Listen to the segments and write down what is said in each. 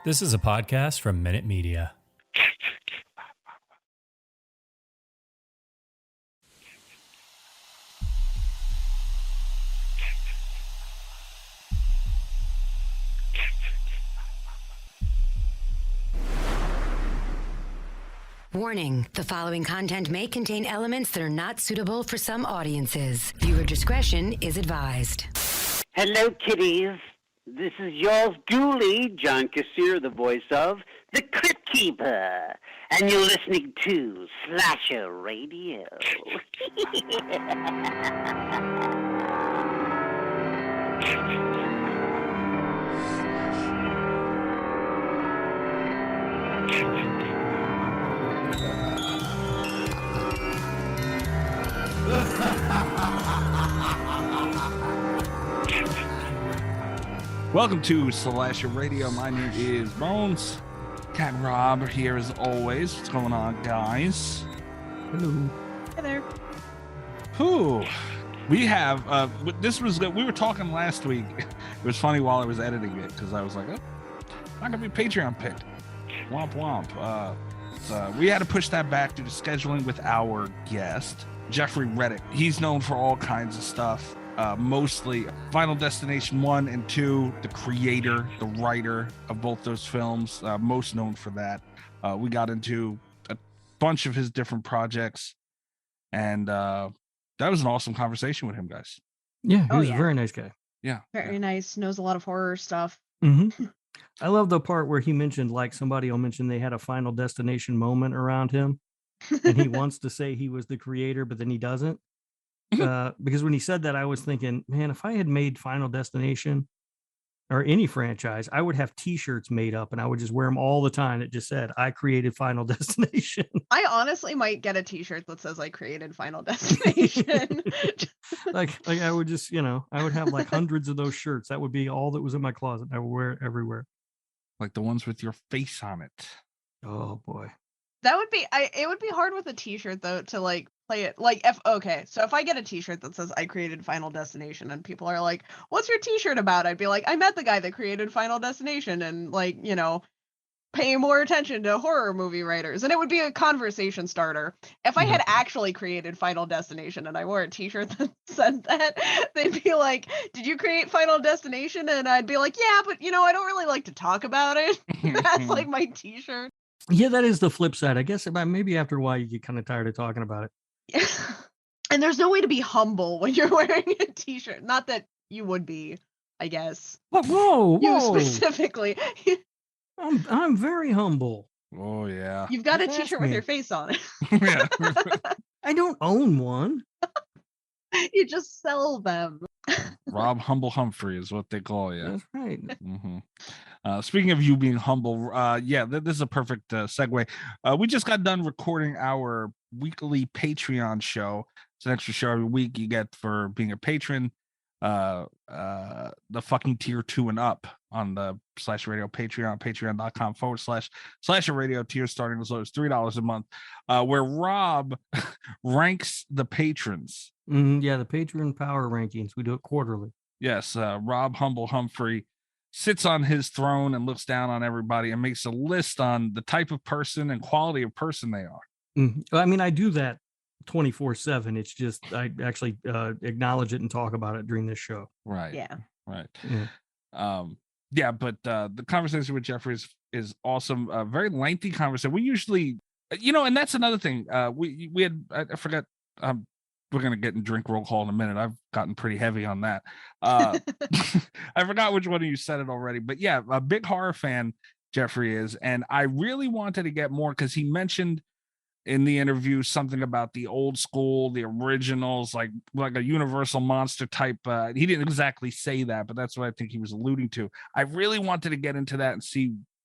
This is a podcast from Minute Media. Warning, the following content may contain elements that are not suitable for some audiences. Viewer discretion is advised. Hello, kiddies. This is yours duly, John Kassir, the voice of The Crypt Keeper. And you're listening to Slasher Radio. Welcome to Slasher Radio. My name is Bones. Cat Rob here as always. What's going on, guys? Hello. Hi there. Who we have this was we were talking last week. It was funny while I was editing it because I was like, oh, not gonna be Patreon picked. Womp womp. We had to push that back due to scheduling with our guest, Jeffrey Reddick. He's known for all kinds of stuff. Mostly Final Destination 1 and 2, the creator, the writer of both those films, most known for that. We got into a bunch of his different projects, and that was an awesome conversation with him, guys. Yeah, he was a very nice guy. Yeah. Very nice. Knows a lot of horror stuff. Mm-hmm. I love the part where he mentioned, like, somebody will mention they had a Final Destination moment around him, and he wants to say he was the creator, but then he doesn't. Because when he said that, I was thinking, man, if I had made Final Destination or any franchise, I would have T-shirts made up and I would just wear them all the time. It just said, I created Final Destination. I honestly might get a T-shirt that says I created Final Destination. like I would just, I would have like hundreds of those shirts. That would be all that was in my closet. I would wear it everywhere. Like the ones with your face on it. Oh boy. That would be, it would be hard with a T-shirt though to like play it like so if I get a T-shirt that says I created Final Destination and people are like, what's your T-shirt about? I'd be like, I met the guy that created Final Destination, and like, pay more attention to horror movie writers, and it would be a conversation starter. If I had actually created Final Destination and I wore a T-shirt that said that, they'd be like, did you create Final Destination? And I'd be like, yeah, but I don't really like to talk about it. That's like my T-shirt. Yeah, that is the flip side. I guess maybe after a while you get kind of tired of talking about it. And there's no way to be humble when you're wearing a T-shirt. Not that you would be, I guess. Whoa. You specifically. I'm very humble. Oh yeah. You've got a T-shirt with your face on it. Yeah. I don't own one. You just sell them. Rob Humble Humphrey is what they call you. That's right. Mm-hmm. Speaking of you being humble, this is a perfect segue. We just got done recording our weekly Patreon show. It's an extra show every week you get for being a patron. The fucking tier 2 and up on the Slasher Radio Patreon, patreon.com/Slasher Radio, tier starting as low as $3 a month, where Rob ranks the patrons. Yeah, the patron power rankings. We do it quarterly. Yes, Rob Humble Humphrey sits on his throne and looks down on everybody and makes a list on the type of person and quality of person they are. I mean, I do that 24/7. It's just I actually acknowledge it and talk about it during this show. Right. Yeah. Right. Yeah. But the conversation with Jeffrey is awesome. A very lengthy conversation. We usually, and that's another thing. We had, I forgot. We're gonna get in drink roll call in a minute. I've gotten pretty heavy on that. I forgot which one of you said it already, but yeah, a big horror fan Jeffrey is, and I really wanted to get more because he mentioned in the interview something about the old school, the originals, like a Universal monster type. He didn't exactly say that, but that's what I think he was alluding to. I really wanted to get into that and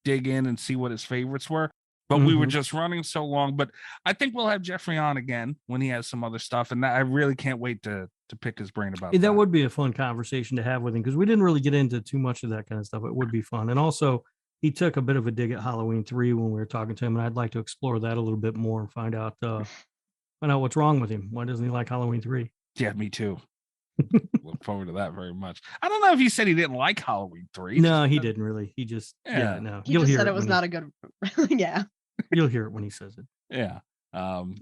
dig in and see what his favorites were. But we were just running so long. But I think we'll have Jeffrey on again when he has some other stuff. And I really can't wait to pick his brain about that. That would be a fun conversation to have with him because we didn't really get into too much of that kind of stuff. It would be fun. And also, he took a bit of a dig at Halloween 3 when we were talking to him. And I'd like to explore that a little bit more and find out what's wrong with him. Why doesn't he like Halloween 3? Yeah, me too. Look forward to that very much. I don't know if he said he didn't like Halloween 3. No, he didn't really. He just no. He just said it was not a good. Yeah. You'll hear it when he says it. Yeah.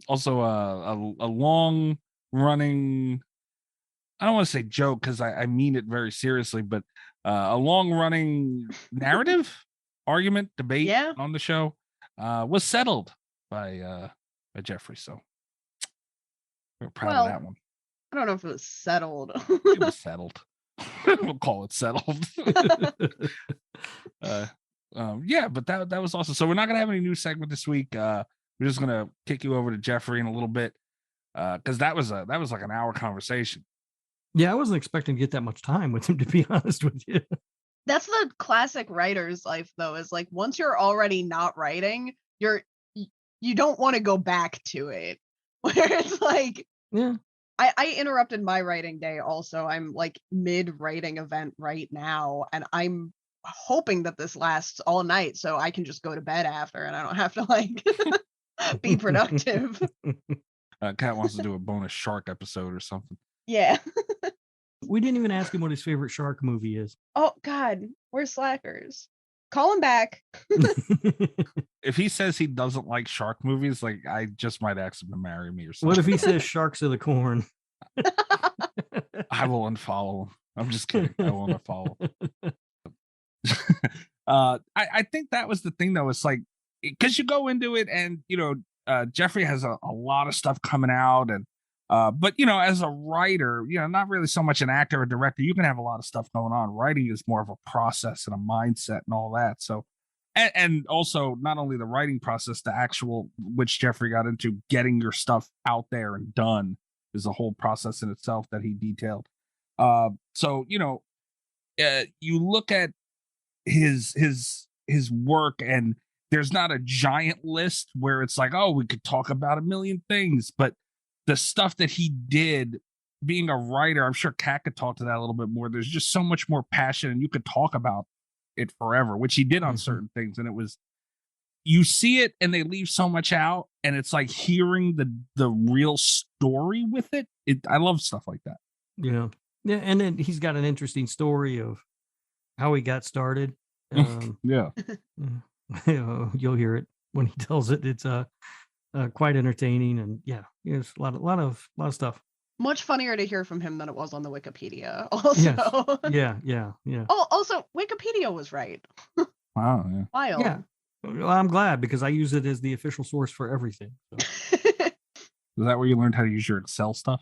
Also, a long running. I don't want to say joke because I mean it very seriously, but a long running narrative argument debate on the show was settled by Jeffrey. So we're proud of that one. I don't know if it was settled. It was settled. We'll call it settled. Yeah, but that was awesome. So we're not gonna have any new segment this week. We're just gonna kick you over to Jeffrey in a little bit because that was like an hour conversation. Yeah, I wasn't expecting to get that much time with him, to be honest with you. That's the classic writer's life, though, is like once you're already not writing, you don't want to go back to it. Where it's like, I interrupted my writing day also. I'm like mid-writing event right now, and I'm hoping that this lasts all night so I can just go to bed after and I don't have to like be productive. Kat wants to do a bonus shark episode or something. Yeah. We didn't even ask him what his favorite shark movie is. Oh God, we're slackers. Call him back. If he says he doesn't like shark movies, like I just might ask him to marry me or something. What if he says Sharks of the Corn? I will unfollow him. I'm just kidding. I will unfollow. I think that was the thing though. It's like because you go into it and Jeffrey has a lot of stuff coming out and but as a writer, not really so much an actor or director, you can have a lot of stuff going on. Writing is more of a process and a mindset and all that. So and also not only the writing process, the actual which Jeffrey got into getting your stuff out there and done is a whole process in itself that he detailed. So you look at his work and there's not a giant list where it's like, oh, we could talk about a million things, but the stuff that he did being a writer, I'm sure Kat could talk to that a little bit more. There's just so much more passion and you could talk about it forever, which he did on certain things. And it was, you see it and they leave so much out and it's like hearing the real story with it. I love stuff like that. Yeah. Yeah. And then he's got an interesting story of how he got started. Yeah. You'll hear it when he tells it. It's quite entertaining and it's a lot of stuff. Much funnier to hear from him than it was on the Wikipedia. Also, yes. yeah. Oh, also Wikipedia was right. Wow, yeah. Wild. Yeah. Well, I'm glad because I use it as the official source for everything. So. Is that where you learned how to use your Excel stuff?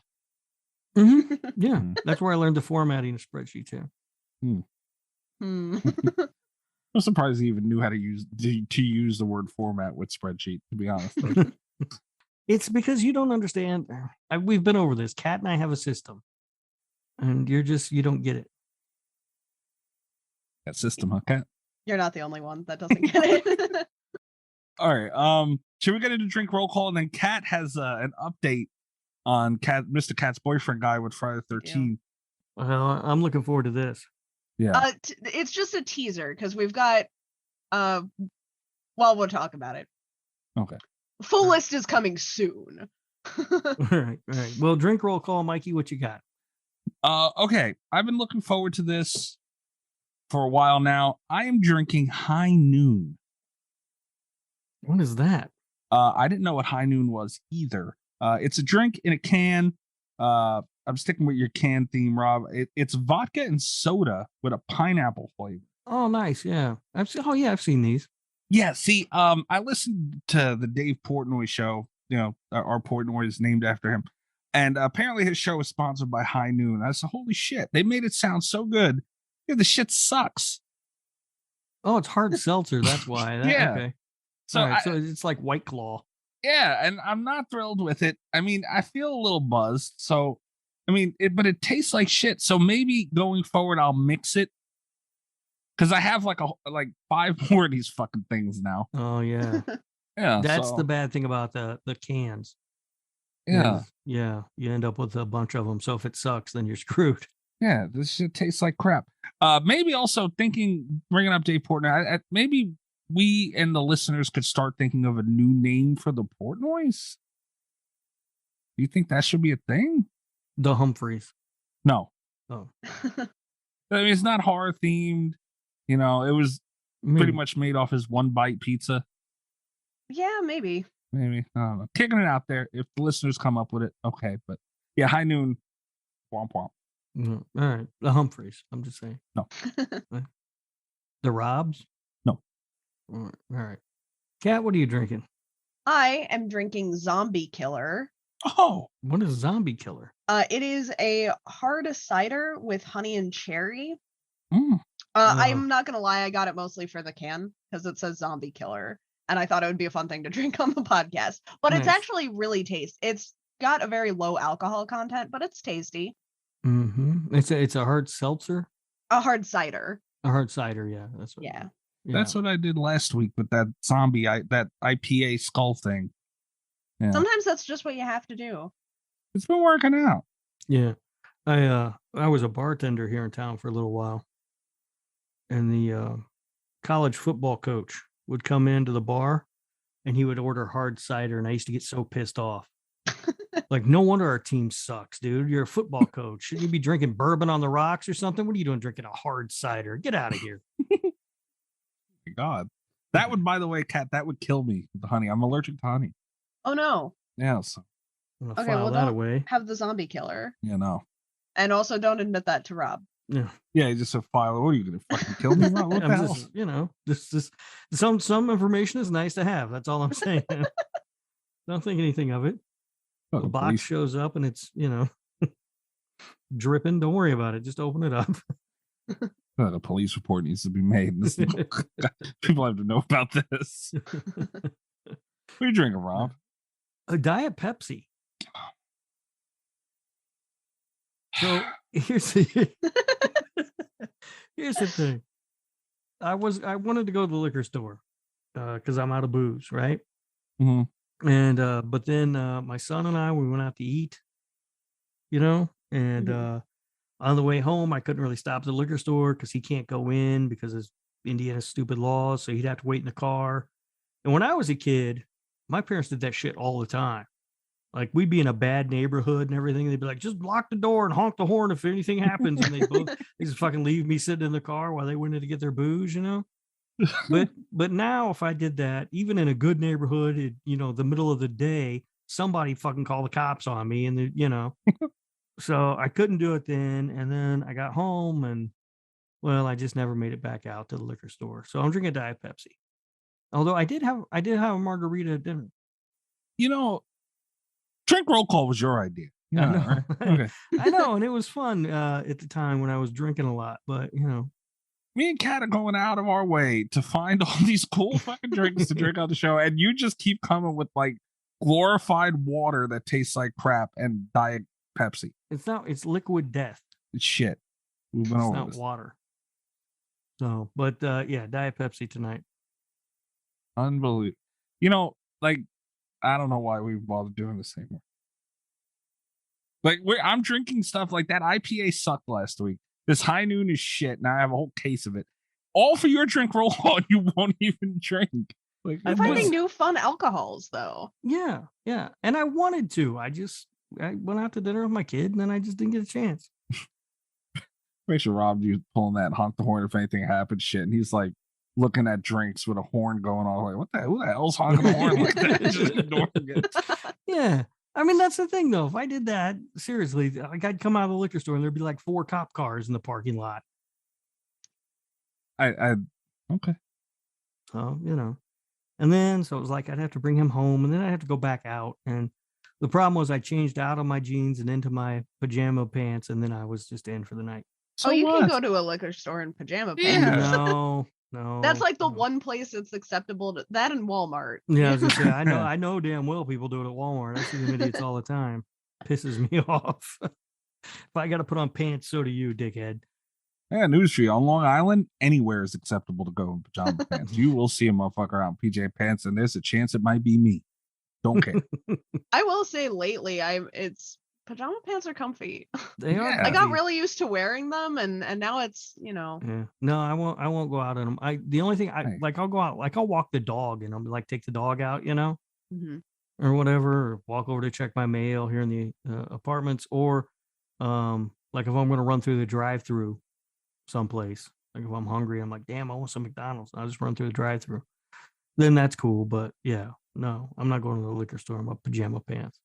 Mm-hmm. Yeah, that's where I learned the formatting of spreadsheets. Yeah. I'm surprised he even knew how to use the word format with spreadsheet, to be honest. It's because you don't understand. We've been over this. Kat and I have a system, and you don't get it. That system, huh, Kat? You're not the only one that doesn't get it. All right. Should we get into drink roll call? And then Kat has an update on Mr. Kat's boyfriend guy with Friday the 13th. Well, I'm looking forward to this. Yeah. It's just a teaser because we've got we'll talk about it. Okay. Full list is coming soon. All right. Well, drink roll call, Mikey, what you got? Okay. I've been looking forward to this for a while now. I am drinking High Noon. What is that? I didn't know what High Noon was either. It's a drink in a can. I'm sticking with your can theme, Rob. It's vodka and soda with a pineapple flavor. Oh, nice. Yeah. I've seen these. Yeah. See, I listened to the Dave Portnoy show. Our Portnoy is named after him. And apparently his show is sponsored by High Noon. I said, holy shit. They made it sound so good. Yeah, the shit sucks. Oh, it's hard seltzer. That's why. Yeah. Okay. So, so it's like White Claw. Yeah. And I'm not thrilled with it. I mean, I feel a little buzzed. So, I mean, but it tastes like shit. So maybe going forward, I'll mix it. Because I have like 5 more of these fucking things now. Oh, yeah. Yeah. That's the bad thing about the cans. Yeah. Yeah. You end up with a bunch of them. So if it sucks, then you're screwed. Yeah. This shit tastes like crap. Maybe also bringing up Dave Portnoy, maybe we and the listeners could start thinking of a new name for the Portnoys. Do you think that should be a thing? The Humphreys. No. Oh, I mean, it's not horror themed. You know, it was pretty much made off his one bite pizza. Yeah, maybe. Maybe. I don't know. Kicking it out there. If the listeners come up with it, okay. But yeah, High Noon. Womp womp. All right. The Humphreys. I'm just saying. No. The Robs? No. All right. Kat, what are you drinking? I am drinking Zombie Killer. Oh. What is Zombie Killer? It is a hard cider with honey and cherry. Mm. I'm not gonna lie, I got it mostly for the can because it says Zombie Killer, and I thought it would be a fun thing to drink on the podcast. But It's actually really tasty. It's got a very low alcohol content, but it's tasty. Mm-hmm. It's a hard seltzer. A hard cider. A hard cider, yeah. That's what. Yeah. That's what I did last week with that that IPA skull thing. Yeah. Sometimes that's just what you have to do. It's been working out. Yeah. I was a bartender here in town for a little while. And the college football coach would come into the bar and he would order hard cider, and I used to get so pissed off. Like, no wonder our team sucks, dude. You're a football coach. Shouldn't you be drinking bourbon on the rocks or something? What are you doing drinking a hard cider? Get out of here. God. That would, by the way, Kat, that would kill me with the honey. I'm allergic to honey. Oh no. Yeah. So, I'm gonna file that away. Have the Zombie Killer. Yeah, no. And also don't admit that to Rob. Yeah. Yeah, you just a file. What are you gonna fucking kill me? What the hell? Just, you know, this some information is nice to have. That's all I'm saying. Don't think anything of it. Oh, the box shows up and it's, you know, dripping. Don't worry about it. Just open it up. The police report needs to be made. People have to know about this. What are you drinking, Rob? A Diet Pepsi. So here's the thing. I wanted to go to the liquor store because I'm out of booze, right? Mm-hmm. And but then my son and I, we went out to eat, you know, and on the way home I couldn't really stop at the liquor store because he can't go in because of Indiana's stupid laws, so he'd have to wait in the car. And when I was a kid, my parents did that shit all the time. Like, we'd be in a bad neighborhood and everything. They'd be like, just lock the door and honk the horn if anything happens. And they just fucking leave me sitting in the car while they went in to get their booze, you know? But now if I did that, even in a good neighborhood, you know, the middle of the day, somebody fucking call the cops on me, and you know. So I couldn't do it then. And then I got home and, well, I just never made it back out to the liquor store. So I'm drinking Diet Pepsi. Although I did have a margarita at dinner. You know, drink roll call was your idea. Yeah, I know. Right? Okay. I know, and it was fun at the time when I was drinking a lot. But you know, me and Kat are going out of our way to find all these cool fucking drinks to drink on the show, and you just keep coming with like glorified water that tastes like crap and Diet Pepsi. It's liquid death. It's shit. We've been over not this. Water. So, but yeah, Diet Pepsi tonight. Unbelievable. You know, like, I don't know why we bothered doing this anymore. Like, I'm drinking stuff like that IPA sucked last week. This High Noon is shit. Now I have a whole case of it. All for your drink roll on. You won't even drink. Like, I'm finding new fun alcohols, though. Yeah. And I wanted to. I went out to dinner with my kid, and then I just didn't get a chance. Make sure Rob, you pulling that honk the horn if anything happens shit. And he's like looking at drinks with a horn going on. Like, who the hell's honking the horn like that? Just ignoring it. Yeah. I mean, that's the thing, though. If I did that, seriously, like, I'd come out of the liquor store and there'd be like 4 cop cars in the parking lot. Okay. So, you know. And then, so it was like I'd have to bring him home, and then I'd have to go back out. And the problem was I changed out of my jeans and into my pajama pants, and then I was just in for the night. So you can go to a liquor store in pajama pants. Yeah. No. That's like the one place that's acceptable to that and Walmart. Yeah, I was gonna say, I know damn well people do it at Walmart. I see them idiots all the time. Pisses me off. If I gotta put on pants, so do you, dickhead. Yeah, news for you. On Long Island, anywhere is acceptable to go in pajama pants. You will see a motherfucker out in PJ pants, and there's a chance it might be me. Don't care. I will say lately, pajama pants are comfy. They are. I got really used to wearing them, and now it's, you know. Yeah. No, I won't go out in them. The only thing I'll go out, like I'll walk the dog and I'll like take the dog out, you know, or whatever, or walk over to check my mail here in the apartments, or Like if I'm going to run through the drive-through someplace, like if I'm hungry, I'm like, damn, I want some McDonald's. I'll just run through the drive-through. Then that's cool. But yeah, no, I'm not going to the liquor store in my pajama pants.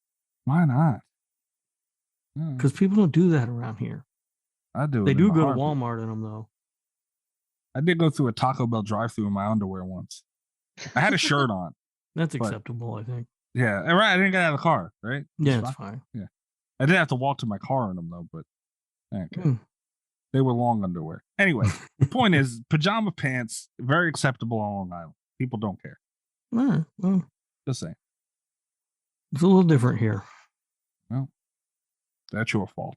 Why not? Because people don't do that around here. I do. They do go to Walmart in them though. I did go through a Taco Bell drive-through in my underwear once. I had a shirt on. That's acceptable, I think. Yeah, and right. I didn't get out of the car, right? Yeah, it's fine. Yeah, I didn't have to walk to my car in them though, but okay. They were long underwear. Anyway, the point is, pajama pants very acceptable on Long Island. People don't care. Well, Just saying. It's a little different here. Well, that's your fault.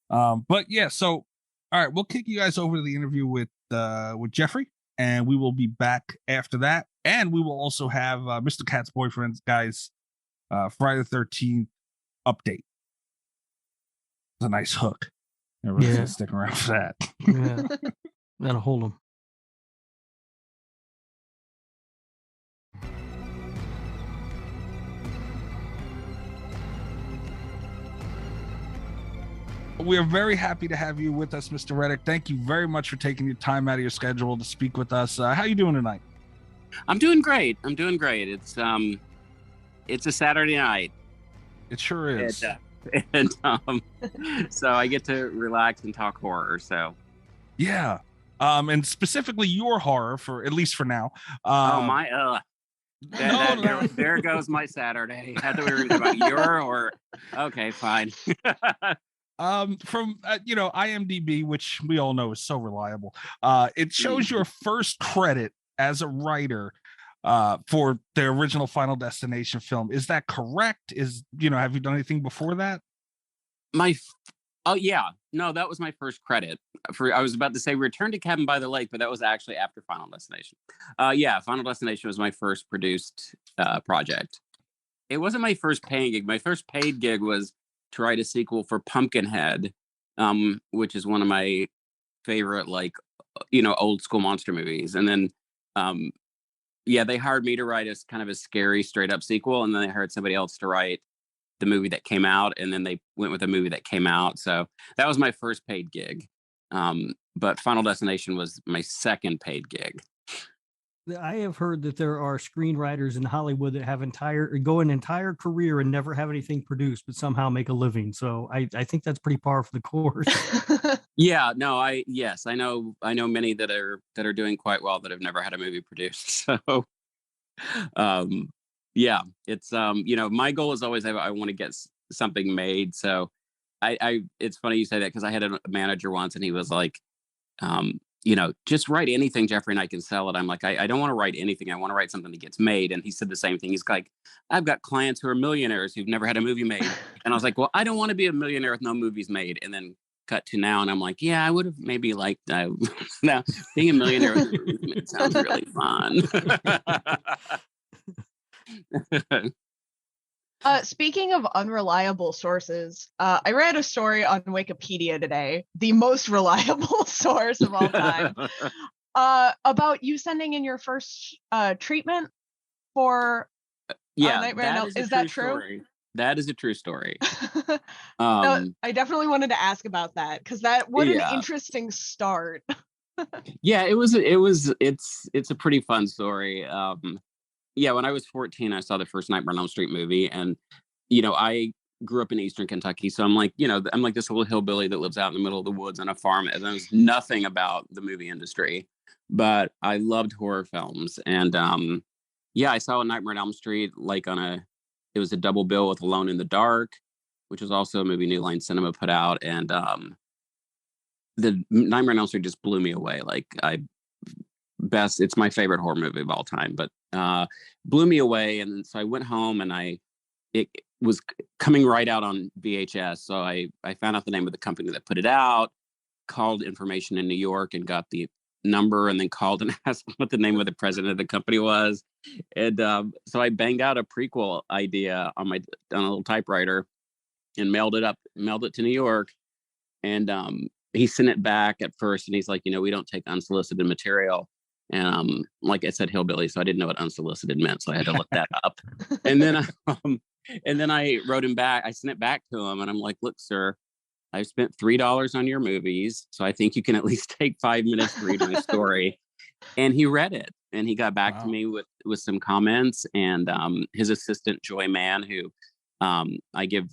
But yeah, so all right, we'll kick you guys over to the interview with Jeffrey, and we will be back after that. And we will also have Mr. Cat's Boyfriend's guys Friday the 13th update. It's a nice hook. Everyone's gonna stick around for that. Yeah. That'll hold them. We are very happy to have you with us, Mr. Reddick. Thank you very much for taking your time out of your schedule to speak with us. How are you doing tonight? I'm doing great. It's a Saturday night. It sure is. And so I get to relax and talk horror. So yeah, and specifically your horror, for at least for now. There goes my Saturday. I thought we were talking about your or okay, fine. From IMDb, which we all know is so reliable, it shows your first credit as a writer for the original Final Destination film. Is that correct? Have you done anything before that? That was my first credit. I was about to say Return to Cabin by the Lake, but that was actually after Final Destination. Final Destination was my first produced project. It wasn't my first paying gig. My first paid gig was to write a sequel for Pumpkinhead, which is one of my favorite, old school monster movies. And then, they hired me to write a kind of a scary straight up sequel. And then they hired somebody else to write the movie that came out. And then they went with a movie that came out. So that was my first paid gig. But Final Destination was my second paid gig. I have heard that there are screenwriters in Hollywood that have go an entire career and never have anything produced, but somehow make a living. So I think that's pretty par for the course. I know many that are doing quite well that have never had a movie produced. So, it's my goal is always I want to get something made. So it's funny you say that because I had a manager once and he was like, just write anything, Jeffrey, and I can sell it. I'm like, I don't want to write anything. I want to write something that gets made. And he said the same thing. He's like, I've got clients who are millionaires who've never had a movie made. And I was like, well, I don't want to be a millionaire with no movies made. And then cut to now, and I'm like, yeah, I would have maybe liked now being a millionaire with a movie made sounds really fun. Speaking of unreliable sources, I read a story on Wikipedia today, the most reliable source of all time, about you sending in your first treatment for Nightmare. Is that true? Story. That is a true story. I definitely wanted to ask about that because what an interesting start. Yeah, it's a pretty fun story. When I was 14, I saw the first Nightmare on Elm Street movie, and I grew up in Eastern Kentucky, so I'm like this little hillbilly that lives out in the middle of the woods on a farm, and there's nothing about the movie industry, but I loved horror films, and I saw a Nightmare on Elm Street it was a double bill with Alone in the Dark, which was also a movie New Line Cinema put out, and the Nightmare on Elm Street just blew me away. It's my favorite horror movie of all time, but blew me away. And so I went home and it was coming right out on VHS. So I found out the name of the company that put it out, called information in New York and got the number, and then called and asked what the name of the president of the company was. And so I banged out a prequel idea on a little typewriter and mailed it to New York. And he sent it back at first, and he's like, we don't take unsolicited material. And like I said, hillbilly, so I didn't know what unsolicited meant, so I had to look that up. And then And then I wrote him back. I sent it back to him, and I'm like, "Look, sir, I've spent $3 on your movies, so I think you can at least take 5 minutes to read my story." And he read it, and he got back to me with some comments. And his assistant Joy Mann, who I give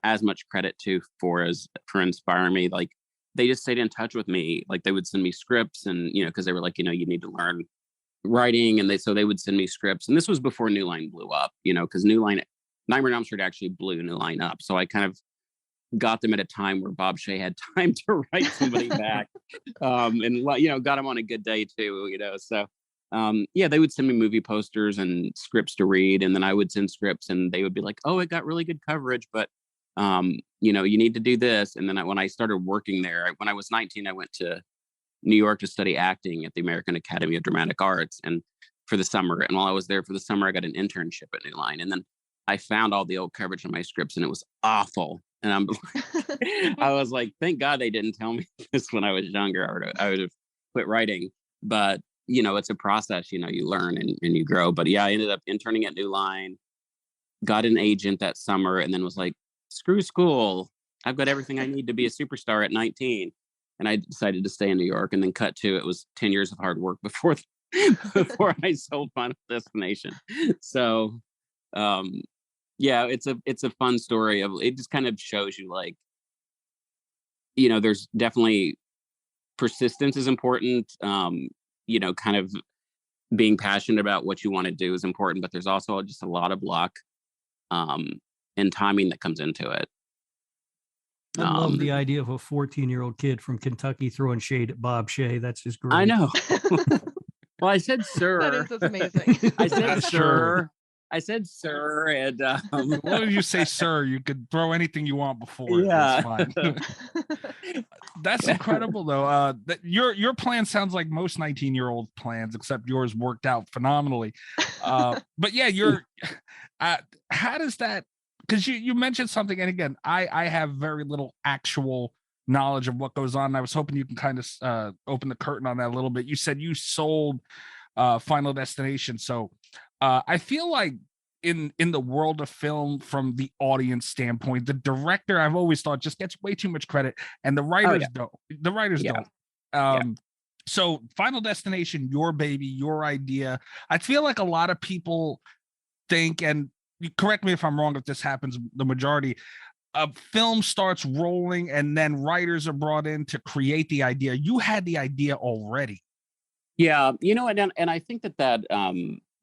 as much credit to for inspiring me, like they just stayed in touch with me. Like they would send me scripts, and because they were like, you need to learn writing, and they would send me scripts. And this was before New Line blew up, because Nightmare on Elm Street actually blew New Line up. So I kind of got them at a time where Bob Shea had time to write somebody back, and got him on a good day too. So they would send me movie posters and scripts to read, and then I would send scripts, and they would be like, "Oh, it got really good coverage, but you need to do this." And then when I started working there, when I was 19, I went to New York to study acting at the American Academy of Dramatic Arts, and for the summer. And while I was there for the summer, I got an internship at New Line, and then I found all the old coverage on my scripts, and it was awful. And I was like, thank God they didn't tell me this when I was younger. I would have quit writing. But it's a process. You learn and you grow. But yeah, I ended up interning at New Line, got an agent that summer, and then was like, screw school. I've got everything I need to be a superstar at 19. And I decided to stay in New York. And then cut to, it was 10 years of hard work before I sold Final Destination. So it's a fun story. It just kind of shows you, like, there's definitely persistence is important. Kind of being passionate about what you want to do is important, but there's also just a lot of luck and timing that comes into it. I love the idea of a 14-year-old kid from Kentucky throwing shade at Bob Shea. That's just great. I know. Well, I said sir. That's amazing. I said sir. I said sir, and what did you say, sir? You could throw anything you want before. Yeah, that's fine. That's incredible, though. That your plan sounds like most 19-year-old plans, except yours worked out phenomenally. But yeah, how does that? Because you mentioned something, and again, I have very little actual knowledge of what goes on. And I was hoping you can kind of open the curtain on that a little bit. You said you sold Final Destination, so. I feel like in the world of film, from the audience standpoint, the director, I've always thought, just gets way too much credit, and the writers don't. The writers don't. So Final Destination, your baby, your idea. I feel like a lot of people think, and correct me if I'm wrong if this happens, the majority, a film starts rolling and then writers are brought in to create the idea. You had the idea already. Yeah, and I think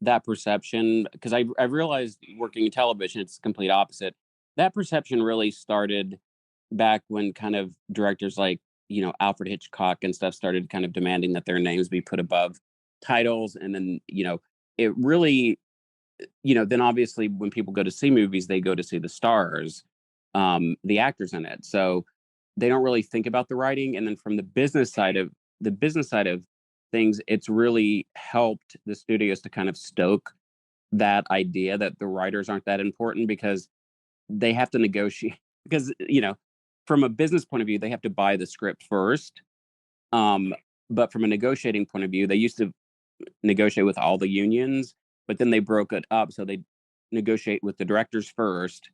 that perception, because I realized working in television, it's the complete opposite. That perception really started back when kind of directors like, Alfred Hitchcock and stuff started kind of demanding that their names be put above titles. And then, it really, then obviously when people go to see movies, they go to see the stars, the actors in it. So they don't really think about the writing. And then from the business side of things, it's really helped the studios to kind of stoke that idea that the writers aren't that important, because they have to negotiate, because from a business point of view, they have to buy the script first, but from a negotiating point of view, they used to negotiate with all the unions, but then they broke it up, so they negotiate with the directors first,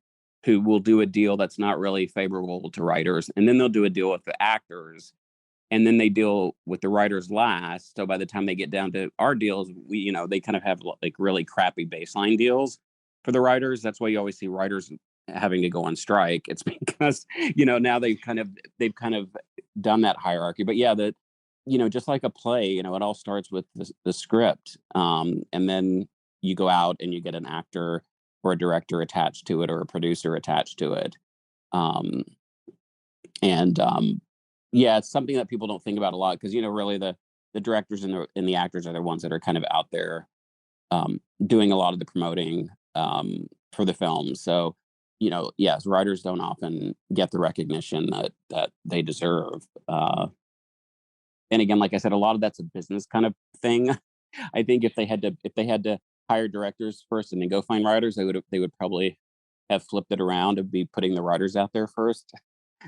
who will do a deal that's not really favorable to writers, and then they'll do a deal with the actors, and then they deal with the writers last. So by the time they get down to our deals, they kind of have like really crappy baseline deals for the writers. That's why you always see writers having to go on strike. It's because, now they've kind of done that hierarchy. But yeah, just like a play, it all starts with the script. And then you go out and you get an actor or a director attached to it, or a producer attached to it. Yeah, it's something that people don't think about a lot, because really the directors and the actors are the ones that are kind of out there doing a lot of the promoting for the film. So yes, writers don't often get the recognition that they deserve. And again, like I said, a lot of that's a business kind of thing. I think if they had to hire directors first and then go find writers, they would probably have flipped it around and be putting the writers out there first,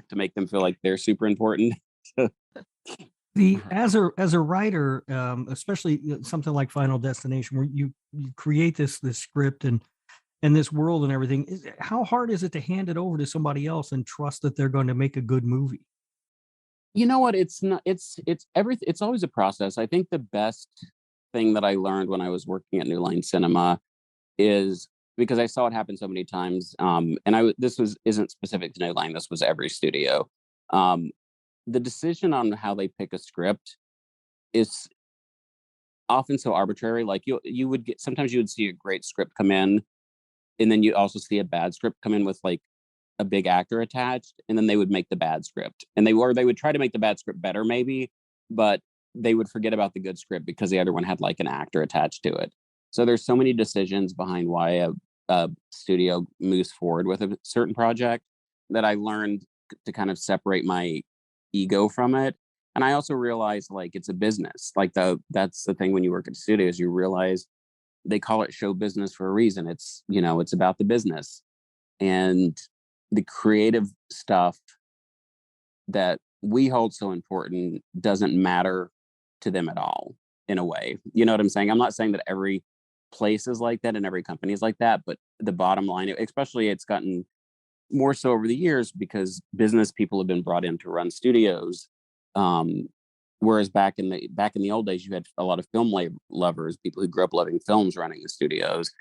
to make them feel like they're super important. As a writer, especially something like Final Destination, where you create this script, and and this world and everything. How hard is it to hand it over to somebody else and trust that they're going to make a good movie? You know what? It's not. It's everything. It's always a process. I think the best thing that I learned when I was working at New Line Cinema is because I saw it happen so many times. This isn't specific to New Line. This was every studio. The decision on how they pick a script is often so arbitrary. Like you would get, sometimes you would see a great script come in, and then you also see a bad script come in with like a big actor attached, and then they would make the bad script, and they would try to make the bad script better maybe, but they would forget about the good script because the other one had like an actor attached to it. So there's so many decisions behind why a studio moves forward with a certain project that I learned to kind of separate my ego from it. And I also realized like it's a business. Like that's the thing when you work at studios, you realize they call it show business for a reason. It's, it's about the business, and the creative stuff that we hold so important doesn't matter to them at all, in a way. You know what I'm saying? I'm not saying that every place is like that and every company is like that, but the bottom line, especially, it's gotten more so over the years because business people have been brought in to run studios. Whereas back in the old days, you had a lot of film lovers, people who grew up loving films running the studios.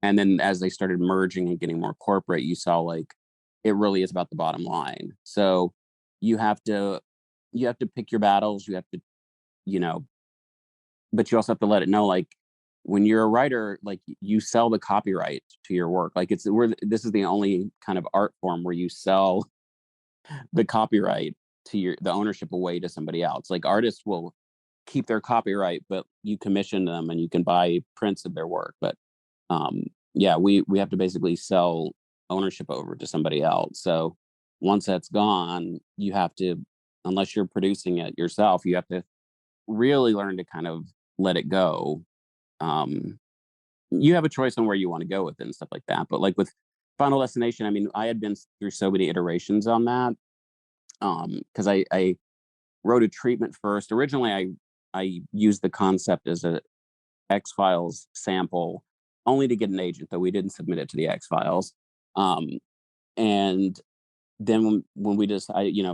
And then as they started merging and getting more corporate, you saw like it really is about the bottom line. So you have to pick your battles. You have to, but you also have to let it know, like, when you're a writer, like, you sell the copyright to your work. Like, this is the only kind of art form where you sell the copyright to the ownership away to somebody else. Like, artists will keep their copyright, but you commission them and you can buy prints of their work. But we have to basically sell ownership over to somebody else. So once that's gone, you have to, unless you're producing it yourself, you have to really learn to kind of let it go. You have a choice on where you want to go with it and stuff like that. But like with Final Destination, I mean, I had been through so many iterations on that. Because I wrote a treatment first. Originally, I used the concept as a X-Files sample only to get an agent, though we didn't submit it to the X-Files. And then when we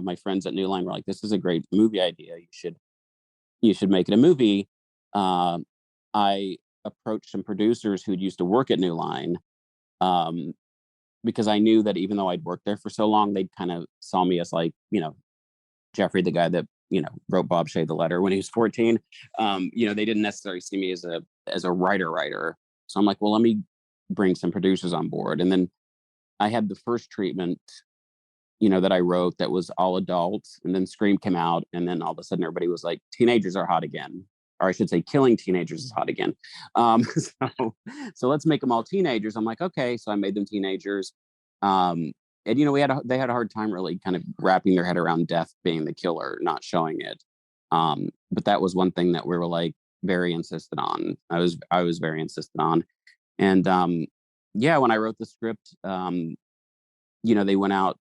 my friends at New Line were like, "This is a great movie idea. You should make it a movie." I approached some producers who'd used to work at New Line, because I knew that even though I'd worked there for so long, they kind of saw me as like, Jeffrey, the guy that, wrote Bob Shea the letter when he was 14. They didn't necessarily see me as a writer. So I'm like, well, let me bring some producers on board. And then I had the first treatment, that I wrote that was all adults. And then Scream came out. And then all of a sudden everybody was like, teenagers are hot again. Or I should say killing teenagers is hot again. So let's make them all teenagers. I'm like, okay. So I made them teenagers. And, they had a hard time really kind of wrapping their head around death being the killer, not showing it. But that was one thing that we were like very insistent on. I was very insistent on. And when I wrote the script, they went out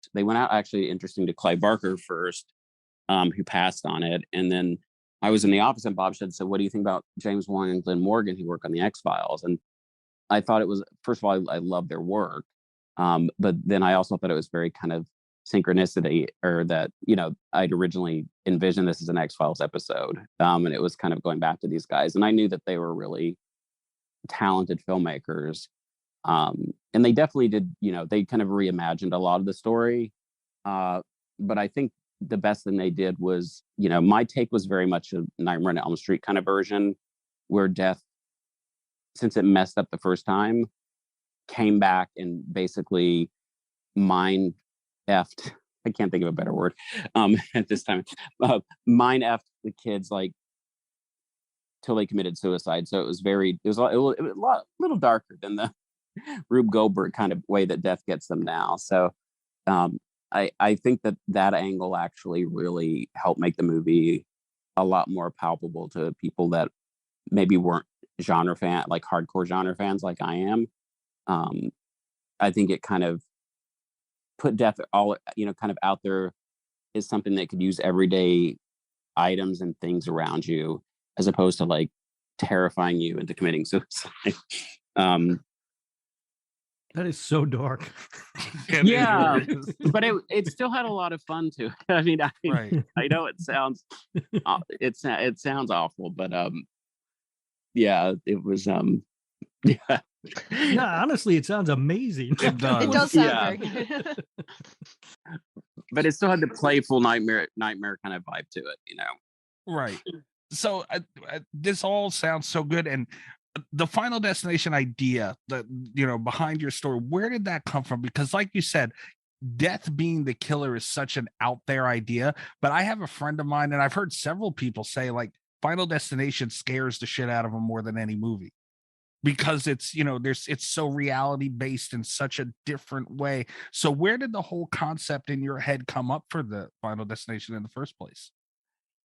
actually, interesting, to Clive Barker first, who passed on it. And then I was in the office and Bob said, "So what do you think about James Wan and Glenn Morgan, who work on the X-Files?" And I thought it was, first of all, I love their work. But then I also thought it was very kind of synchronicity, or that, I'd originally envisioned this as an X-Files episode. And it was kind of going back to these guys. And I knew that they were really talented filmmakers. And they definitely did, they kind of reimagined a lot of the story. But I think the best thing they did was, my take was very much a Nightmare on Elm Street kind of version, where death, since it messed up the first time, came back and basically mind effed. I can't think of a better word at this time. Mind effed the kids like till they committed suicide. So it was a little darker than the Rube Goldberg kind of way that death gets them now. So I think that angle actually really helped make the movie a lot more palpable to people that maybe weren't hardcore genre fans like I am. I think it kind of put death all, kind of out there as something that could use everyday items and things around you, as opposed to like terrifying you into committing suicide. That is so dark. Yeah, but it still had a lot of fun to it. I mean, Right. I know it sounds awful, but yeah, it was yeah. No, honestly, it sounds amazing. It does. It does sound Yeah. very good. But it still had the playful nightmare kind of vibe to it, you know. Right. So this all sounds so good, and the Final Destination idea, that behind your story, where did that come from? Because, like you said, death being the killer is such an out there idea. But I have a friend of mine, and I've heard several people say, like, Final Destination scares the shit out of them more than any movie, because it's it's so reality based in such a different way. So where did the whole concept in your head come up for the Final Destination in the first place?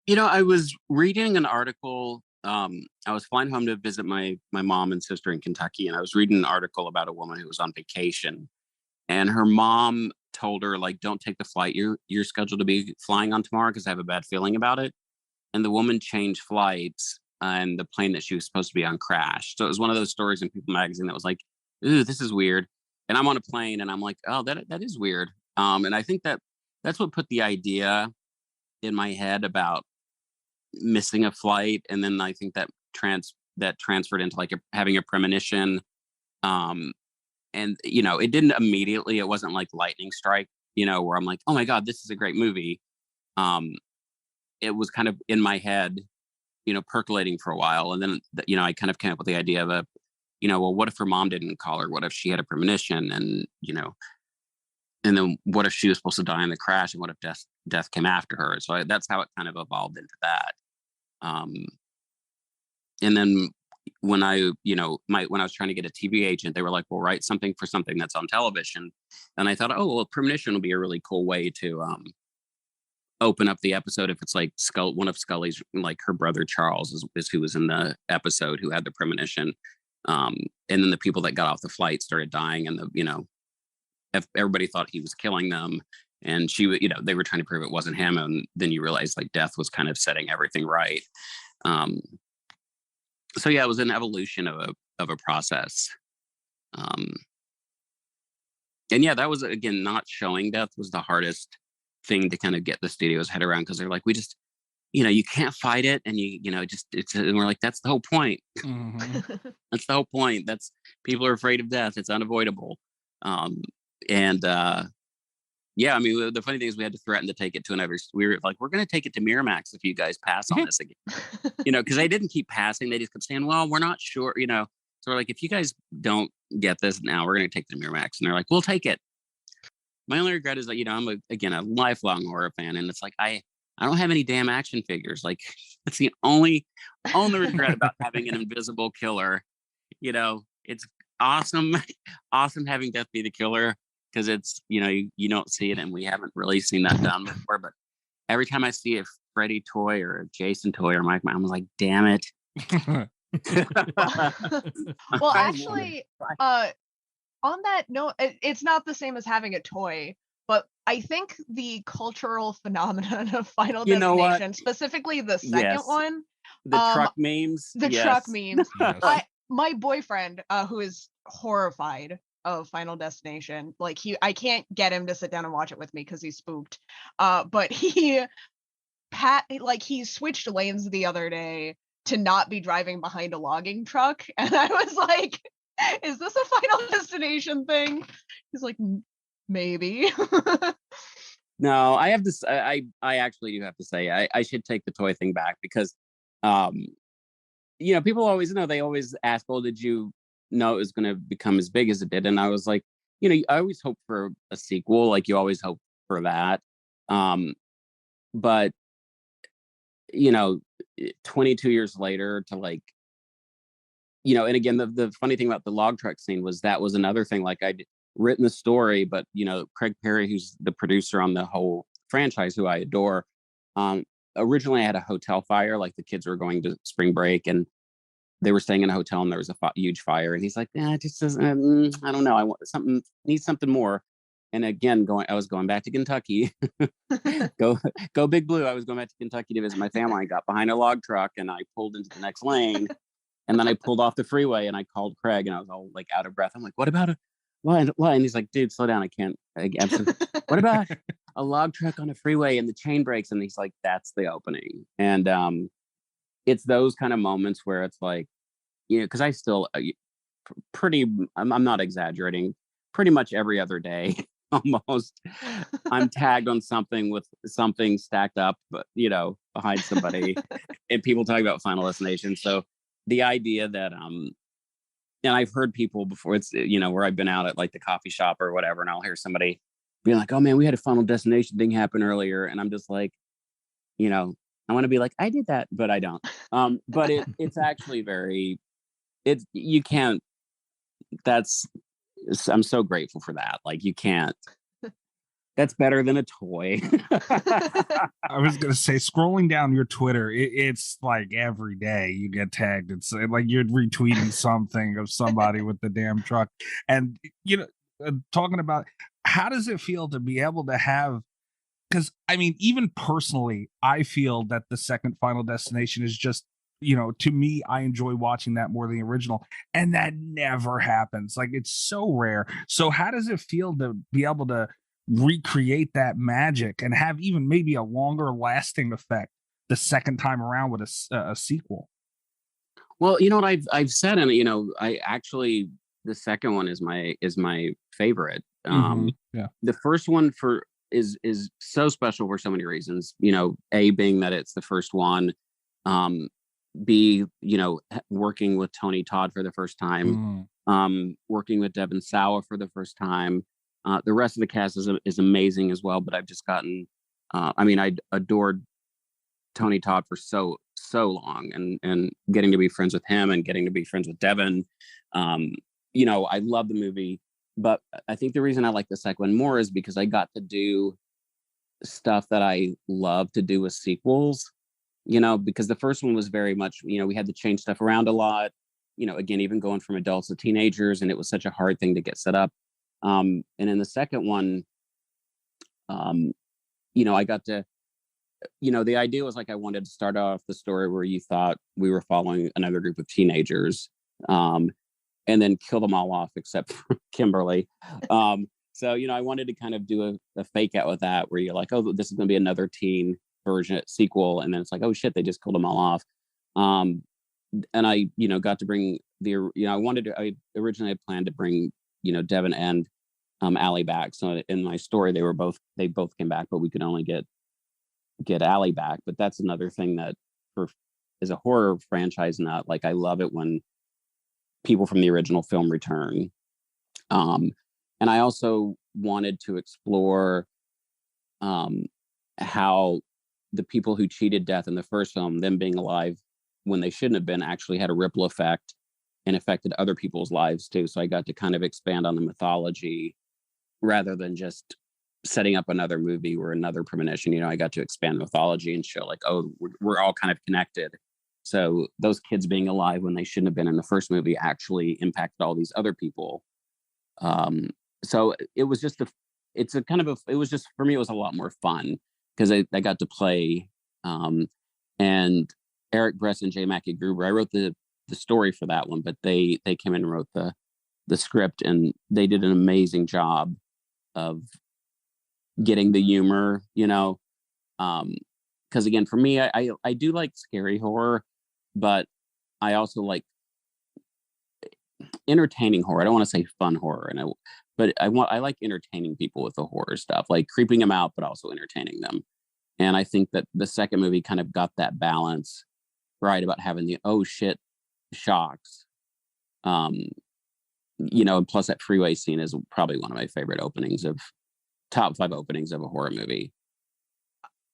You know, I was reading an article. I was flying home to visit my mom and sister in Kentucky, and I was reading an article about a woman who was on vacation, and her mom told her, like, don't take the flight you're scheduled to be flying on tomorrow, because I have a bad feeling about it. And the woman changed flights, and the plane that she was supposed to be on crashed. So it was one of those stories in People magazine that was like, ooh, this is weird. And I'm on a plane, and I'm like, oh, that is weird. And I think that's what put the idea in my head about missing a flight. And then I think that transferred into like having a premonition. And it didn't immediately, it wasn't like lightning strike, where I'm like, oh my God, this is a great movie. It was kind of in my head, percolating for a while. And then, I kind of came up with the idea of well, what if her mom didn't call her? What if she had a premonition? And, and then what if she was supposed to die in the crash? And what if death came after her? So that's how it kind of evolved into that. And then when I was trying to get a TV agent, they were like, well, write something for something that's on television. And I thought, oh, well, premonition would be a really cool way to open up the episode if it's like one of Scully's, like her brother Charles is who was in the episode who had the premonition. And then the people that got off the flight started dying, and if everybody thought he was killing them, and they were trying to prove it wasn't him. And then you realize like death was kind of setting everything right. So yeah, it was an evolution of a process. And yeah, that was, again, not showing death was the hardest thing to kind of get the studio's head around, because they're like, we just, you can't fight it, and and we're like, that's the whole point. Mm-hmm. That's the whole point. People are afraid of death. It's unavoidable. Yeah, I mean, the funny thing is we had to threaten to take it to another. We were like, we're going to take it to Miramax if you guys pass on this again. Because they didn't keep passing. They just kept saying, well, we're not sure, So we're like, if you guys don't get this now, we're going to take it to Miramax. And they're like, we'll take it. My only regret is that, I'm a lifelong horror fan. And it's like, I don't have any damn action figures. Like, that's the only regret about having an invisible killer. It's awesome having death be the killer, because it's, you don't see it, and we haven't really seen that done before. But every time I see a Freddy toy or a Jason toy or Mike, I'm like, damn it. Well, actually, on that note, it's not the same as having a toy, but I think the cultural phenomenon of Final Destination, specifically the second one, the truck memes, truck memes. Yes. My boyfriend, who is horrified of Final Destination, like I can't get him to sit down and watch it with me because he's spooked. But he switched lanes the other day to not be driving behind a logging truck, and I was like, is this a Final Destination thing? He's like, maybe. No, I have this. I actually do have to say I should take the toy thing back, because, people always they always ask, well, did you know it was going to become as big as it did? And I was like, I always hope for a sequel. Like, you always hope for that. But 22 years later to and again, the funny thing about the log truck scene was that was another thing. Like, I'd written the story, but Craig Perry, who's the producer on the whole franchise, who I adore, originally I had a hotel fire. Like, the kids were going to spring break, and they were staying in a hotel, and there was a huge fire. And he's like, it just doesn't, I don't know. I want need something more. And again, I was going back to Kentucky, go Big Blue. I was going back to Kentucky to visit my family. I got behind a log truck, and I pulled into the next lane, and then I pulled off the freeway, and I called Craig, and I was all like out of breath. I'm like, what about What? And he's like, dude, slow down. I can't. What about a log truck on a freeway and the chain breaks? And he's like, that's the opening. And it's those kind of moments where it's like, because I still I'm not exaggerating, pretty much every other day almost I'm tagged on something with something stacked up, but behind somebody and people talking about Final Destination. So the idea that and I've heard people before, it's where I've been out at like the coffee shop or whatever, and I'll hear somebody being like, oh man, we had a Final Destination thing happen earlier, and I'm just like, I want to be like, I did that, but I don't. But it's actually you can't. I'm so grateful for that. Like, you can't. That's better than a toy. I was gonna say, scrolling down your Twitter, it's like every day you get tagged. It's like you're retweeting something of somebody with the damn truck, and talking about how does it feel to be able to have. Because I mean, even personally, I feel that the second Final Destination is just, to me, I enjoy watching that more than the original, and that never happens. Like, it's so rare. So how does it feel to be able to recreate that magic and have even maybe a longer lasting effect the second time around with a sequel? Well, you know what I've said, and I actually, the second one is my favorite. Yeah. The first one is so special for so many reasons. A, being that it's the first one. B, working with Tony Todd for the first time. Working with Devin Sawa for the first time. The rest of the cast is amazing as well, but I've just gotten, I adored Tony Todd for so long, and getting to be friends with him and getting to be friends with Devin. I love the movie, but I think the reason I like the second one more is because I got to do stuff that I love to do with sequels, because the first one was very much, we had to change stuff around a lot, again, even going from adults to teenagers, and it was such a hard thing to get set up. And in the second one, I got to, the idea was like, I wanted to start off the story where you thought we were following another group of teenagers, and then kill them all off except for Kimberly. So, I wanted to kind of do a fake out with that, where you're like, oh, this is going to be another teen version sequel. And then it's like, oh shit, they just killed them all off. And I, got to bring I originally had planned to bring, Devin and Allie back. So in my story, they both came back, but we could only get Allie back. But that's another thing that as a horror franchise nut, like, I love it when people from the original film return. And I also wanted to explore how the people who cheated death in the first film, them being alive when they shouldn't have been, actually had a ripple effect and affected other people's lives too. So I got to kind of expand on the mythology rather than just setting up another movie or another premonition. I got to expand mythology and show like, oh, we're all kind of connected. So those kids being alive when they shouldn't have been in the first movie actually impacted all these other people. So it was just it was just, for me, it was a lot more fun because I got to play, and EyeRChris and J. Mackey Gruber, I wrote the story for that one, but they came in and wrote the script, and they did an amazing job of getting the humor, because again, for me, I do like scary horror, but I also like entertaining horror. I don't want to say fun horror, but I like entertaining people with the horror stuff, like creeping them out, but also entertaining them. And I think that the second movie kind of got that balance right, about having the oh shit shocks. And plus that freeway scene is probably one of my favorite top 5 openings of a horror movie.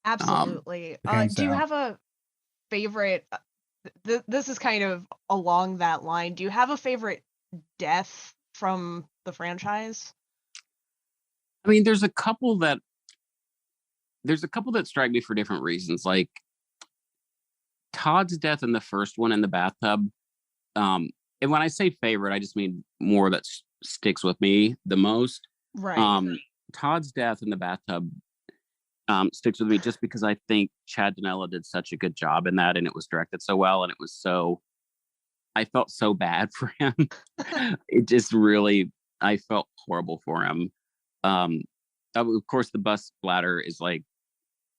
Absolutely. Do you have a favorite? This is kind of along that line. Do you have a favorite death from the franchise? I mean, there's a couple that strike me for different reasons. Like Todd's death in the first one in the bathtub. And when I say favorite, I just mean more that sticks with me the most. Right. Todd's death in the bathtub sticks with me just because I think Chad Donella did such a good job in that, and it was directed so well, and I felt so bad for him. It just really, I felt horrible for him. Of course, the bus splatter is like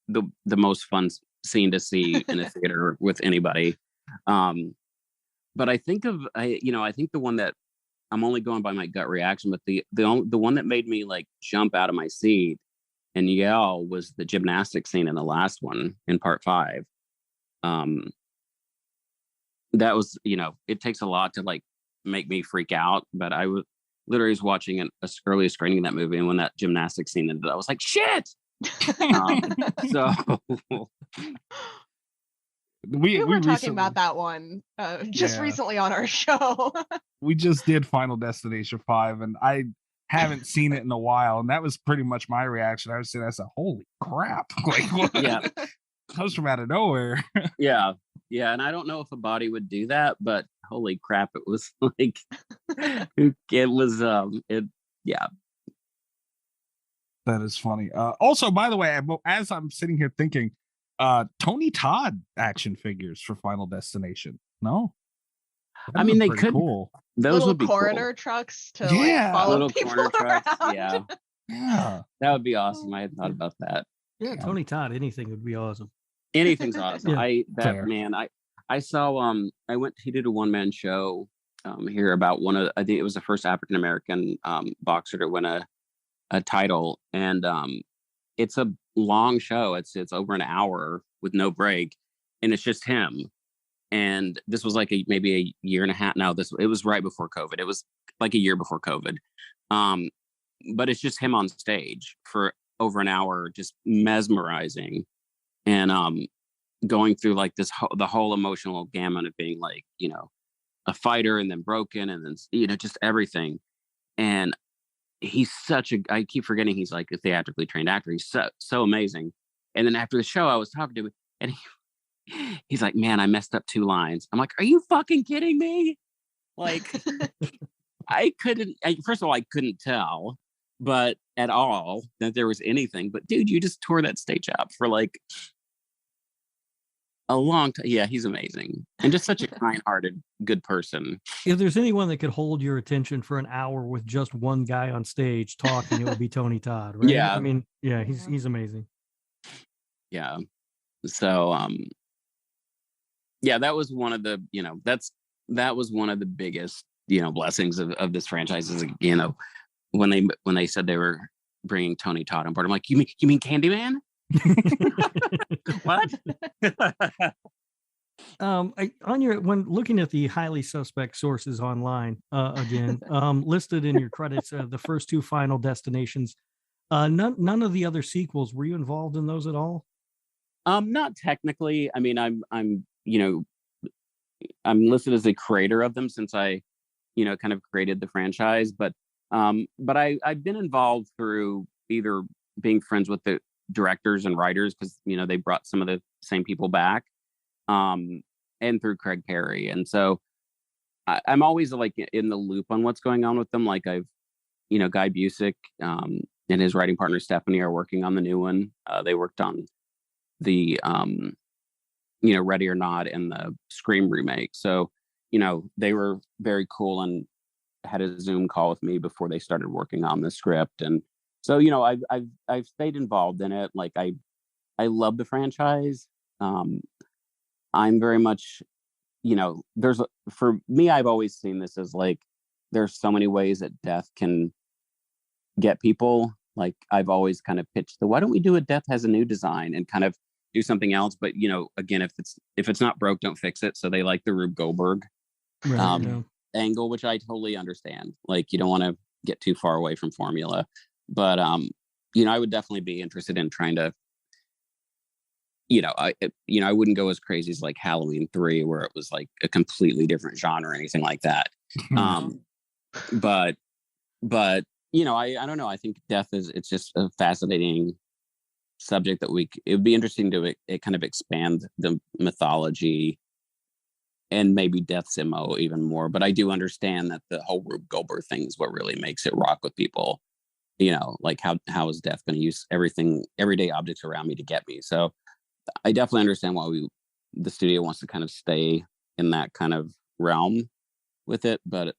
the most fun scene to see in a theater with anybody. But I think I think the one that I'm only going by my gut reaction, but the one that made me like jump out of my seat and yell was the gymnastics scene in the last one in part 5. That was, it takes a lot to like make me freak out, but I was literally watching an early screening of that movie, and when that gymnastics scene ended, I was like, shit. So we were talking about that one just recently on our show. We just did Final Destination 5, and I haven't seen it in a while, and that was pretty much my reaction. I was saying, I said, holy crap. Like, what? Yeah. Comes from out of nowhere. Yeah, and I don't know if a body would do that, but holy crap, it was like yeah. That is funny. Also, by the way, as I'm sitting here thinking, Tony Todd action figures for Final Destination. No, I mean they could. Cool. Those little would be coroner trucks to like follow little people corner around. trucks. Yeah, that would be awesome. I had thought about that. Yeah, Tony Todd, anything would be awesome. Anything's awesome. Yeah. I saw he did a one-man show here about I think it was the first African American boxer to win a title, and it's a long show. It's over an hour with no break, and it's just him. And this was like maybe a year and a half. No, it was right before COVID. It was like a year before COVID. But it's just him on stage for over an hour, just mesmerizing. And going through like the whole emotional gamut of being like, a fighter, and then broken, and then, just everything. And he's I keep forgetting he's like a theatrically trained actor. He's so amazing. And then after the show, I was talking to him, and he's like, man, I messed up 2 lines. I'm like, are you fucking kidding me? Like, first of all, I couldn't tell, but at all that there was anything. But dude, you just tore that stage up for like a long time. Yeah, he's amazing, and just such a kind-hearted, good person. If there's anyone that could hold your attention for an hour with just one guy on stage talking, it would be Tony Todd, right? Yeah, I mean, yeah, he's amazing. Yeah. So, that was one of the, that was one of the biggest, blessings of this franchise is, when they said they were bringing Tony Todd on board. I'm like, you mean Candyman? What? When looking at the highly suspect sources online, again, listed in your credits, the first 2 Final Destinations, none of the other sequels, were you involved in those at all? Not technically. I mean, I'm listed as a creator of them since I, kind of created the franchise, but I've been involved through either being friends with the directors and writers, because they brought some of the same people back, and through Craig Perry, and so I'm always like in the loop on what's going on with them. Like I've, Guy Busick and his writing partner Stephanie are working on the new one. They worked on the Ready or Not and the Scream remake, so they were very cool and had a Zoom call with me before they started working on the script. And so, I've stayed involved in it. Like I love the franchise. I'm very much, for me, I've always seen this as like, there's so many ways that death can get people. Like I've always kind of pitched why don't we do a Death Has a New Design and kind of do something else? But, again, if it's not broke, don't fix it. So they like the Rube Goldberg angle, which I totally understand. Like you don't want to get too far away from formula. But, I would definitely be interested in trying to, I wouldn't go as crazy as like Halloween 3, where it was like a completely different genre or anything like that. But I don't know. I think death it's just a fascinating subject that it would be interesting to it kind of expand the mythology and maybe death's MO even more. But I do understand that the whole Rube Goldberg thing is what really makes it rock with people. Like how is death going to use everyday objects around me to get me? So I definitely understand why the studio wants to kind of stay in that kind of realm with it. But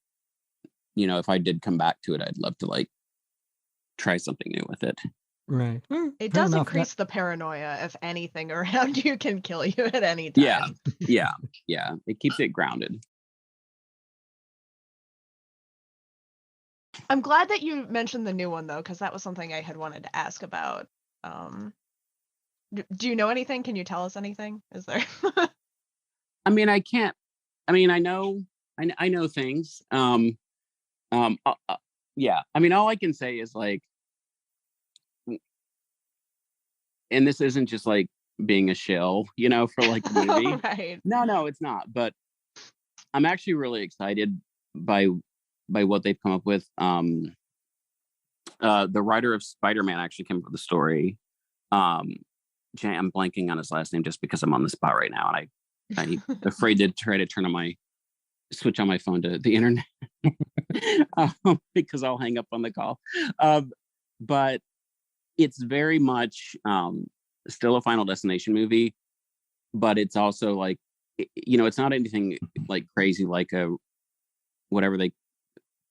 if I did come back to it, I'd love to like try something new with it. Right. It Fair does enough. increase the paranoia if anything around you can kill you at any time. Yeah. It keeps it grounded. I'm glad that you mentioned the new one though, because that was something I had wanted to ask about. Do you know anything? Can you tell us anything? Is there? I mean, I can't. I mean, I know things. Yeah. I mean, all I can say is like, and this isn't just like being a shill, for like the movie. Right. No, it's not. But I'm actually really excited by what they've come up with. The writer of Spider-Man actually came up with the story. I'm blanking on his last name just because I'm on the spot right now, and I'm afraid to try to switch on my phone to the internet because I'll hang up on the call. But it's very much still a Final Destination movie, but it's also like, it's not anything like crazy, like a whatever they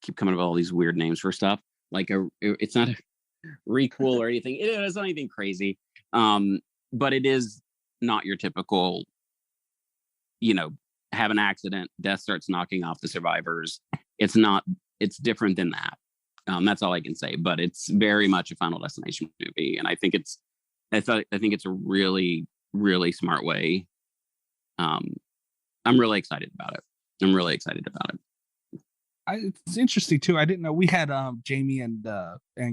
keep coming up with all these weird names for stuff. Like it's not a requel or anything. It's not anything crazy. But it is not your typical, have an accident, death starts knocking off the survivors. It's different than that. That's all I can say, but it's very much a Final Destination movie. And I think it's a really, really smart way. I'm really excited about it. It's interesting too. I didn't know we had Jamie and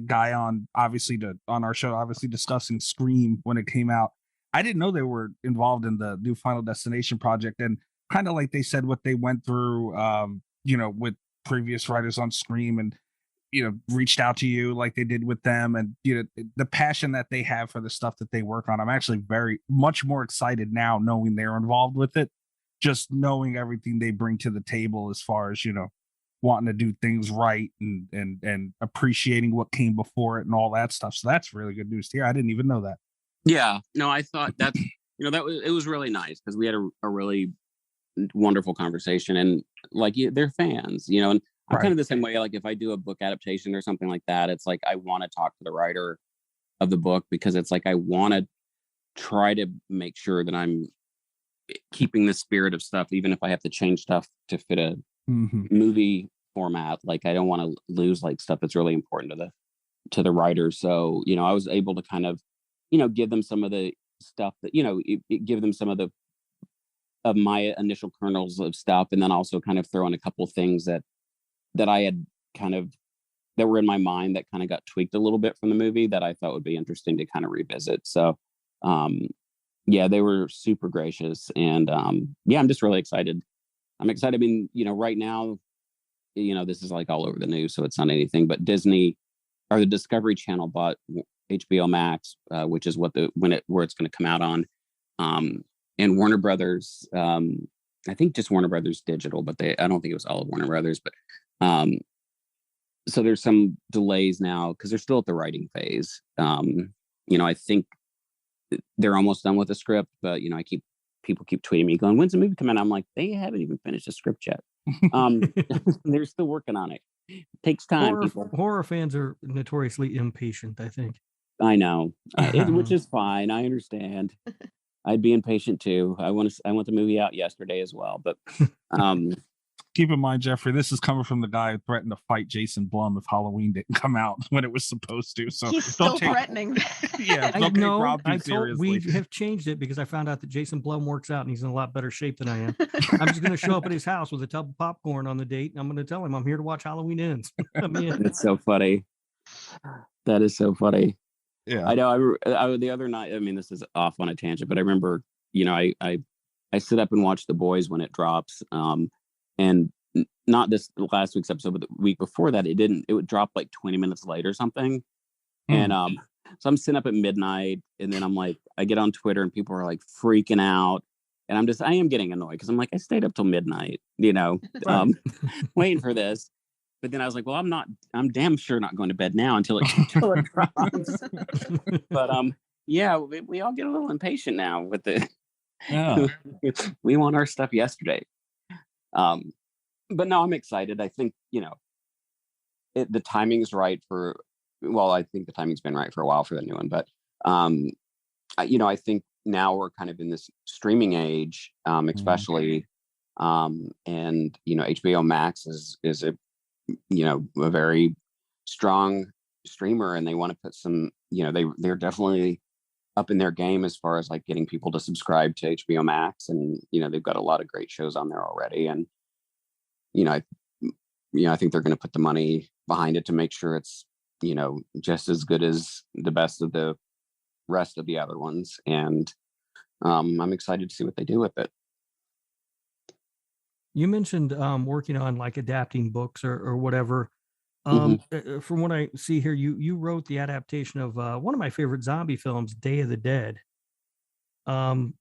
Guy on our show, obviously discussing Scream when it came out. I didn't know they were involved in the new Final Destination project, and kind of like they said what they went through, with previous writers on Scream, and reached out to you like they did with them, and the passion that they have for the stuff that they work on. I'm actually very much more excited now knowing they're involved with it, just knowing everything they bring to the table as far as wanting to do things right and appreciating what came before it and all that stuff. So that's really good news to hear. I didn't even know that. Yeah, no, I thought that's it was really nice because we had a really wonderful conversation, and like they're fans, and I'm kind of the same way. Like if I do a book adaptation or something like that, it's like I want to talk to the writer of the book because it's like I want to try to make sure that I'm keeping the spirit of stuff, even if I have to change stuff to fit a movie format. Like I don't want to lose like stuff that's really important to the writer. So I was able to kind of give them some of the stuff that give them some of my initial kernels of stuff, and then also kind of throw in a couple things that I had kind of that were in my mind that kind of got tweaked a little bit from the movie that I thought would be interesting to kind of revisit. So they were super gracious, and I'm just really excited. I'm excited. I mean, right now, this is like all over the news, so it's not anything, but Disney or the Discovery Channel bought HBO Max, which is where it's going to come out on. And Warner Brothers, I think just Warner Brothers Digital, but I don't think it was all of Warner Brothers, but so there's some delays now because they're still at the writing phase. I think they're almost done with the script, but people keep tweeting me going, "When's the movie coming out?" I'm like, they haven't even finished the script yet. They're still working on it. It takes time. Horror fans are notoriously impatient, I think. I know, which is fine. I understand. I'd be impatient too. I want the movie out yesterday as well, but keep in mind, Jeffrey, this is coming from the guy who threatened to fight Jason Blum if Halloween didn't come out when it was supposed to. So he's still threatening. Yeah, we have changed it because I found out that Jason Blum works out and he's in a lot better shape than I am. I'm just going to show up at his house with a tub of popcorn on the date, and I'm going to tell him I'm here to watch Halloween Ends. That's so funny. That is so funny. Yeah, I know. I the other night. I mean, this is off on a tangent, but I remember, I sit up and watch The Boys when it drops, and not this last week's episode, but the week before that, it would drop like 20 minutes late or something, and so I'm sitting up at midnight, and then I'm like, I get on Twitter, and people are like freaking out, and I am getting annoyed because I'm like, I stayed up till midnight, waiting for this. But then I was like, well, I'm damn sure not going to bed now until it drops. But we all get a little impatient now with the, we want our stuff yesterday. But no, I'm excited. I think, the timing's right for. Well, I think the timing's been right for a while for the new one, but I think now we're kind of in this streaming age, especially, and HBO Max is a a very strong streamer, and they want to put some, they're definitely up in their game as far as like getting people to subscribe to HBO Max, and they've got a lot of great shows on there already, and I think they're going to put the money behind it to make sure it's just as good as the best of the rest of the other ones, and I'm excited to see what they do with it. You mentioned working on like adapting books or whatever. From what I see here, you wrote the adaptation of one of my favorite zombie films, Day of the Dead.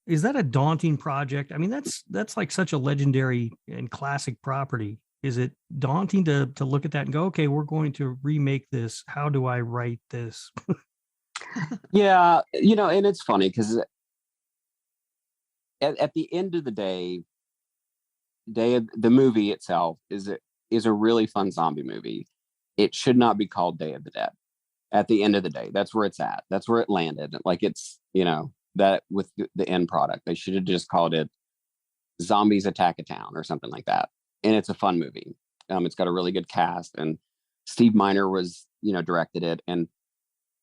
Is that a daunting project? I mean, that's like such a legendary and classic property. Is it daunting to look at that and go, okay, we're going to remake this? How do I write this? Yeah, and it's funny because at the end of the day, the movie itself is a really fun zombie movie. It should not be called Day of the Dead. At the end of the day, that's where it's at. That's where it landed. Like it's that with the end product, they should have just called it Zombies Attack a Town or something like that. And it's a fun movie. It's got a really good cast, and Steve Miner was directed it, and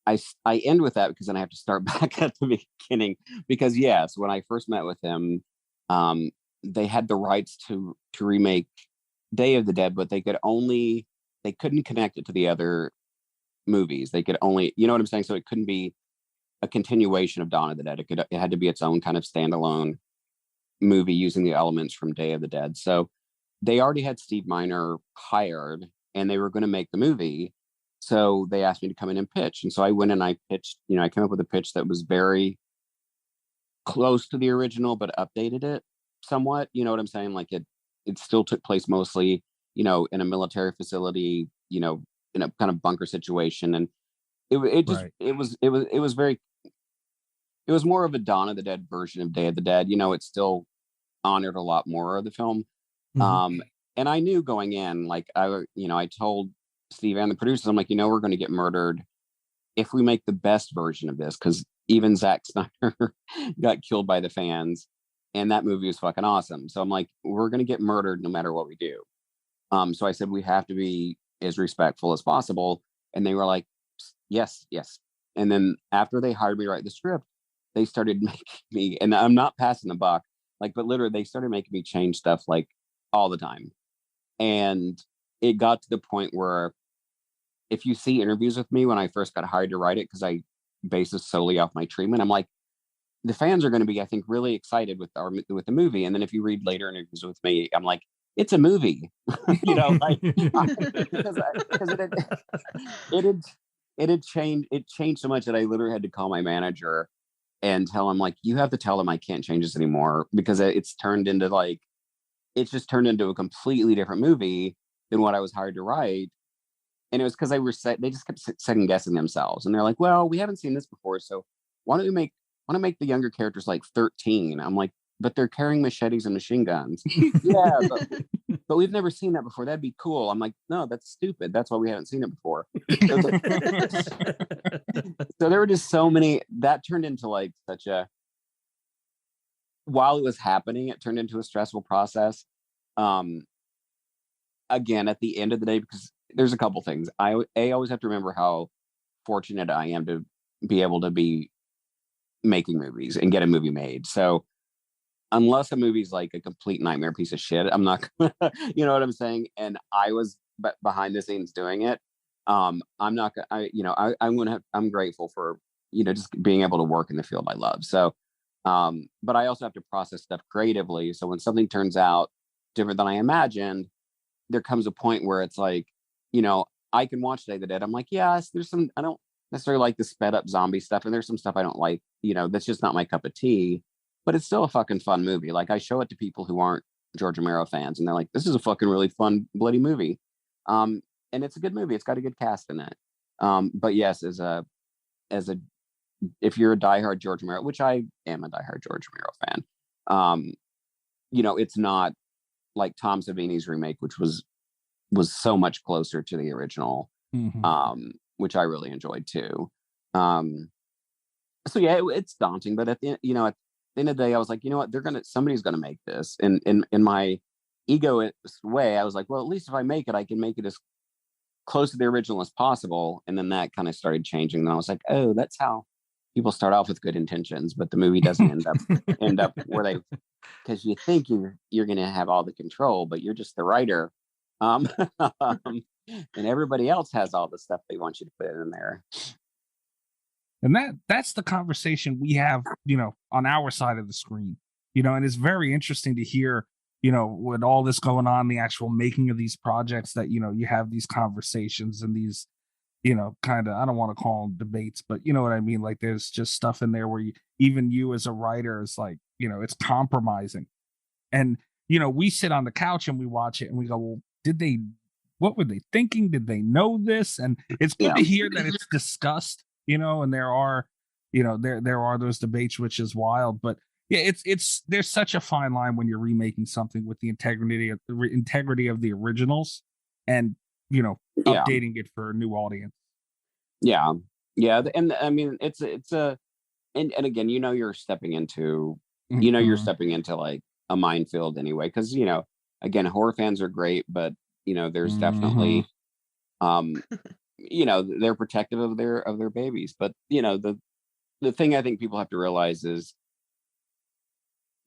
I end with that because then I have to start back at the beginning, because yes, when I first met with him, they had the rights to remake Day of the Dead, but they couldn't connect it to the other movies. They could only, you know what I'm saying? So it couldn't be a continuation of Dawn of the Dead. It had to be its own kind of standalone movie using the elements from Day of the Dead. So they already had Steve Miner hired, and they were going to make the movie. So they asked me to come in and pitch. And so I went and I pitched, I came up with a pitch that was very close to the original, but updated it somewhat. You know what I'm saying? Like it still took place mostly, in a military facility, in a kind of bunker situation. And it was more of a Dawn of the Dead version of Day of the Dead. It still honored a lot more of the film. And I knew going in, like I told Steve and the producers, I'm like, we're going to get murdered if we make the best version of this, because even Zack Snyder got killed by the fans, and that movie was fucking awesome. So I'm like, we're going to get murdered no matter what we do. So I said, we have to be as respectful as possible. And they were like, yes. And then after they hired me to write the script, they started making me, and I'm not passing the buck, like, but literally they started making me change stuff like all the time. And it got to the point where if you see interviews with me when I first got hired to write it, because I base this solely off my treatment, I'm like, the fans are going to be, I think, really excited with the movie. And then if you read later interviews with me, I'm like, it's a movie, like because it had changed. It changed so much that I literally had to call my manager and tell him, like, you have to tell him I can't change this anymore, because it's just turned into a completely different movie than what I was hired to write. And it was because they just kept second guessing themselves, and they're like, well, we haven't seen this before, so why don't we make the younger characters like 13? I'm like, but they're carrying machetes and machine guns. Yeah, but we've never seen that before. That'd be cool. I'm like, no, that's stupid. That's why we haven't seen it before. So there were just so many that turned into like such a, while it was happening, it turned into a stressful process. Again, at the end of the day, because there's a couple things. I always have to remember how fortunate I am to be able to be making movies and get a movie made. So unless a movie's like a complete nightmare piece of shit, I'm not gonna, you know what I'm saying? And I was behind the scenes doing it. I'm not gonna, I'm grateful for, just being able to work in the field I love. So, but I also have to process stuff creatively. So when something turns out different than I imagined, there comes a point where it's like, I can watch Day of the Dead. I'm like, yes, there's some, I don't necessarily like the sped up zombie stuff, and there's some stuff I don't like, that's just not my cup of tea, but it's still a fucking fun movie. Like I show it to people who aren't George Romero fans, and they're like, this is a fucking really fun, bloody movie. And it's a good movie. It's got a good cast in it. But yes, as a, if you're a diehard George Romero, which I am a diehard George Romero fan, it's not like Tom Savini's remake, which was, was so much closer to the original, which I really enjoyed too. So yeah, it's daunting, but at the end of the day, I was like, you know what, somebody's gonna make this. And in my egoist way, I was like, well, at least if I make it, I can make it as close to the original as possible. And then that kind of started changing. And I was like, oh, that's how people start off with good intentions, but the movie doesn't end up where they, because you think you're gonna have all the control, but you're just the writer. And everybody else has all the stuff they want you to put in there. And that's the conversation we have, on our side of the screen, and it's very interesting to hear, with all this going on, the actual making of these projects, that, you have these conversations and these, kind of, I don't want to call them debates, but you know what I mean? Like there's just stuff in there where even you as a writer is like, it's compromising. And, we sit on the couch and we watch it and we go, well, what were they thinking? Did they know this? And it's good to hear that it's discussed. And there are, there are those debates, which is wild. But yeah, there's such a fine line when you're remaking something with the integrity of the originals, and updating it for a new audience. Yeah, and I mean it's and again, you're stepping into you're stepping into like a minefield anyway, because again, horror fans are great, but there's definitely they're protective of their babies. But the thing I think people have to realize is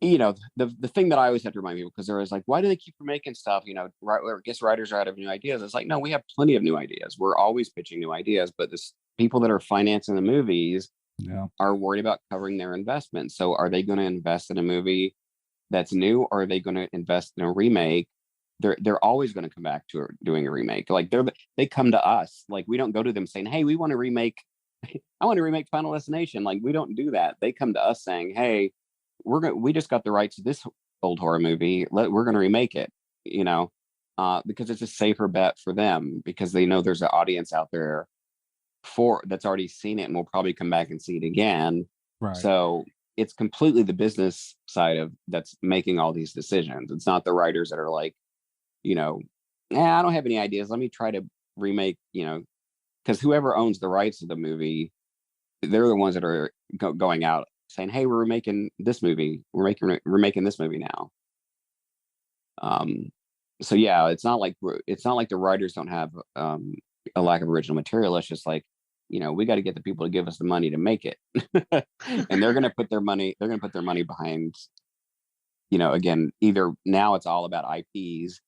the thing that I always have to remind people, because they're always like, why do they keep making stuff, right, I guess writers are out of new ideas. It's like, no, we have plenty of new ideas. We're always pitching new ideas, but this people that are financing the movies are worried about covering their investment. So are they going to invest in a movie that's new, or are they going to invest in a remake? They're always going to come back to doing a remake. Like they come to us. Like we don't go to them saying, hey, we want to remake. I want to remake Final Destination. Like we don't do that. They come to us saying, hey, we just got the rights to this old horror movie. We're going to remake it. Because it's a safer bet for them, because they know there's an audience out there that's already seen it and will probably come back and see it again. Right. So it's completely the business side that's making all these decisions. It's not the writers that are like, I don't have any ideas. Let me try to remake, because whoever owns the rights to the movie, they're the ones that are going out saying, hey, we're remaking this movie. We're making this movie now. So yeah, it's not like the writers don't have a lack of original material. It's just like, we got to get the people to give us the money to make it. And they're going to put their money behind, again, either now it's all about IPs,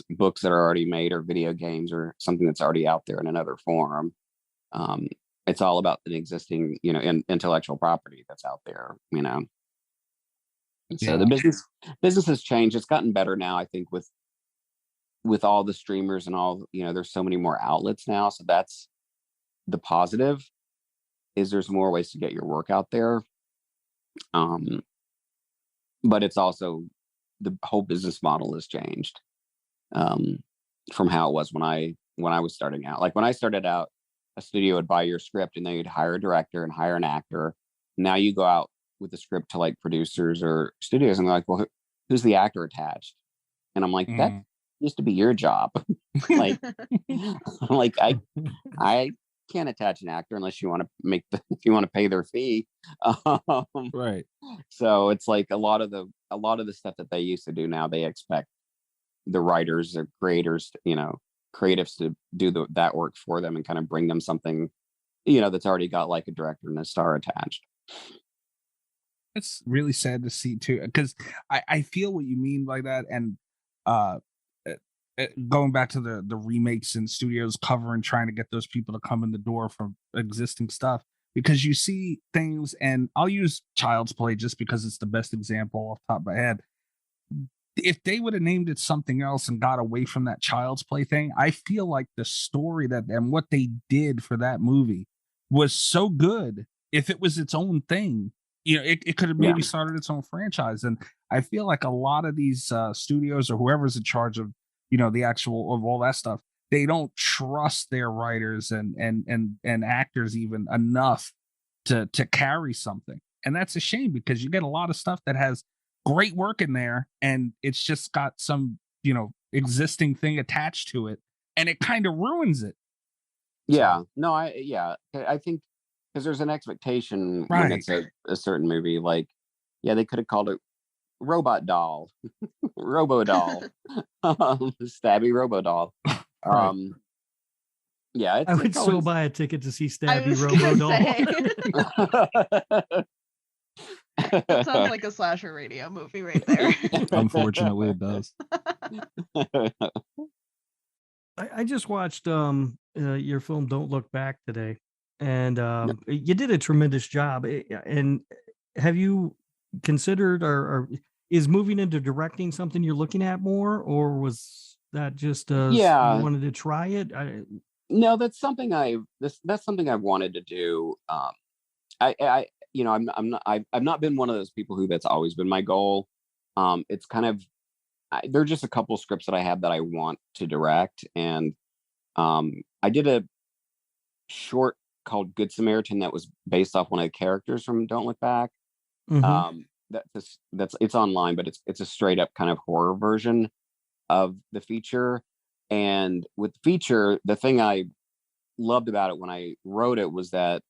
books that are already made, or video games, or something that's already out there in another form. It's all about the existing, intellectual property that's out there, So the business has changed. It's gotten better now, I think, with all the streamers and all, there's so many more outlets now. So that's the positive, is there's more ways to get your work out there. But it's also, the whole business model has changed from how it was when I was starting out. Like when I started out, a studio would buy your script and then you'd hire a director and hire an actor. Now you go out with the script to like producers or studios, and they're like, well, who's the actor attached? And I'm like, that used to be your job. Like, I'm like, I can't attach an actor unless you want to pay their fee. Right. So it's like a lot of the stuff that they used to do now, they expect the writers or creators, creatives to do that work for them and kind of bring them something, that's already got like a director and a star attached. It's really sad to see too, because I feel what you mean by that. And going back to the remakes and studios covering, trying to get those people to come in the door from existing stuff, because you see things, and I'll use Child's Play just because it's the best example off the top of my head. If they would have named it something else and got away from that Child's Play thing, I feel like the story and what they did for that movie was so good. If it was its own thing, it could have maybe started its own franchise. And I feel like a lot of these studios, or whoever's in charge of, the actual of all that stuff, they don't trust their writers and actors even enough to carry something. And that's a shame, because you get a lot of stuff that has great work in there, and it's just got some existing thing attached to it, and it kind of ruins it. Yeah, no, I think because there's an expectation when Right. it's a certain movie, like, yeah, they could have called it Robot Doll, Robo Doll, Stabby Robo Doll. Right. Yeah, I would it's so always, buy a ticket to see I Stabby was Robo gonna Doll. say that sounds like a slasher radio movie right there. Unfortunately, it does. I just watched your film Don't Look Back today, and you did a tremendous job. And have you considered or is moving into directing something you're looking at more, or was that just you wanted to try it? No, that's something that's something I've wanted to do. I you know, I've not been one of those people who that's always been my goal. It's kind of there are just a couple scripts that I have that I want to direct, and I did a short called Good Samaritan that was based off one of the characters from Don't Look Back. Mhm. That's it's online, but it's a straight up kind of horror version of the feature. And with the feature, the thing I loved about it when I wrote it was that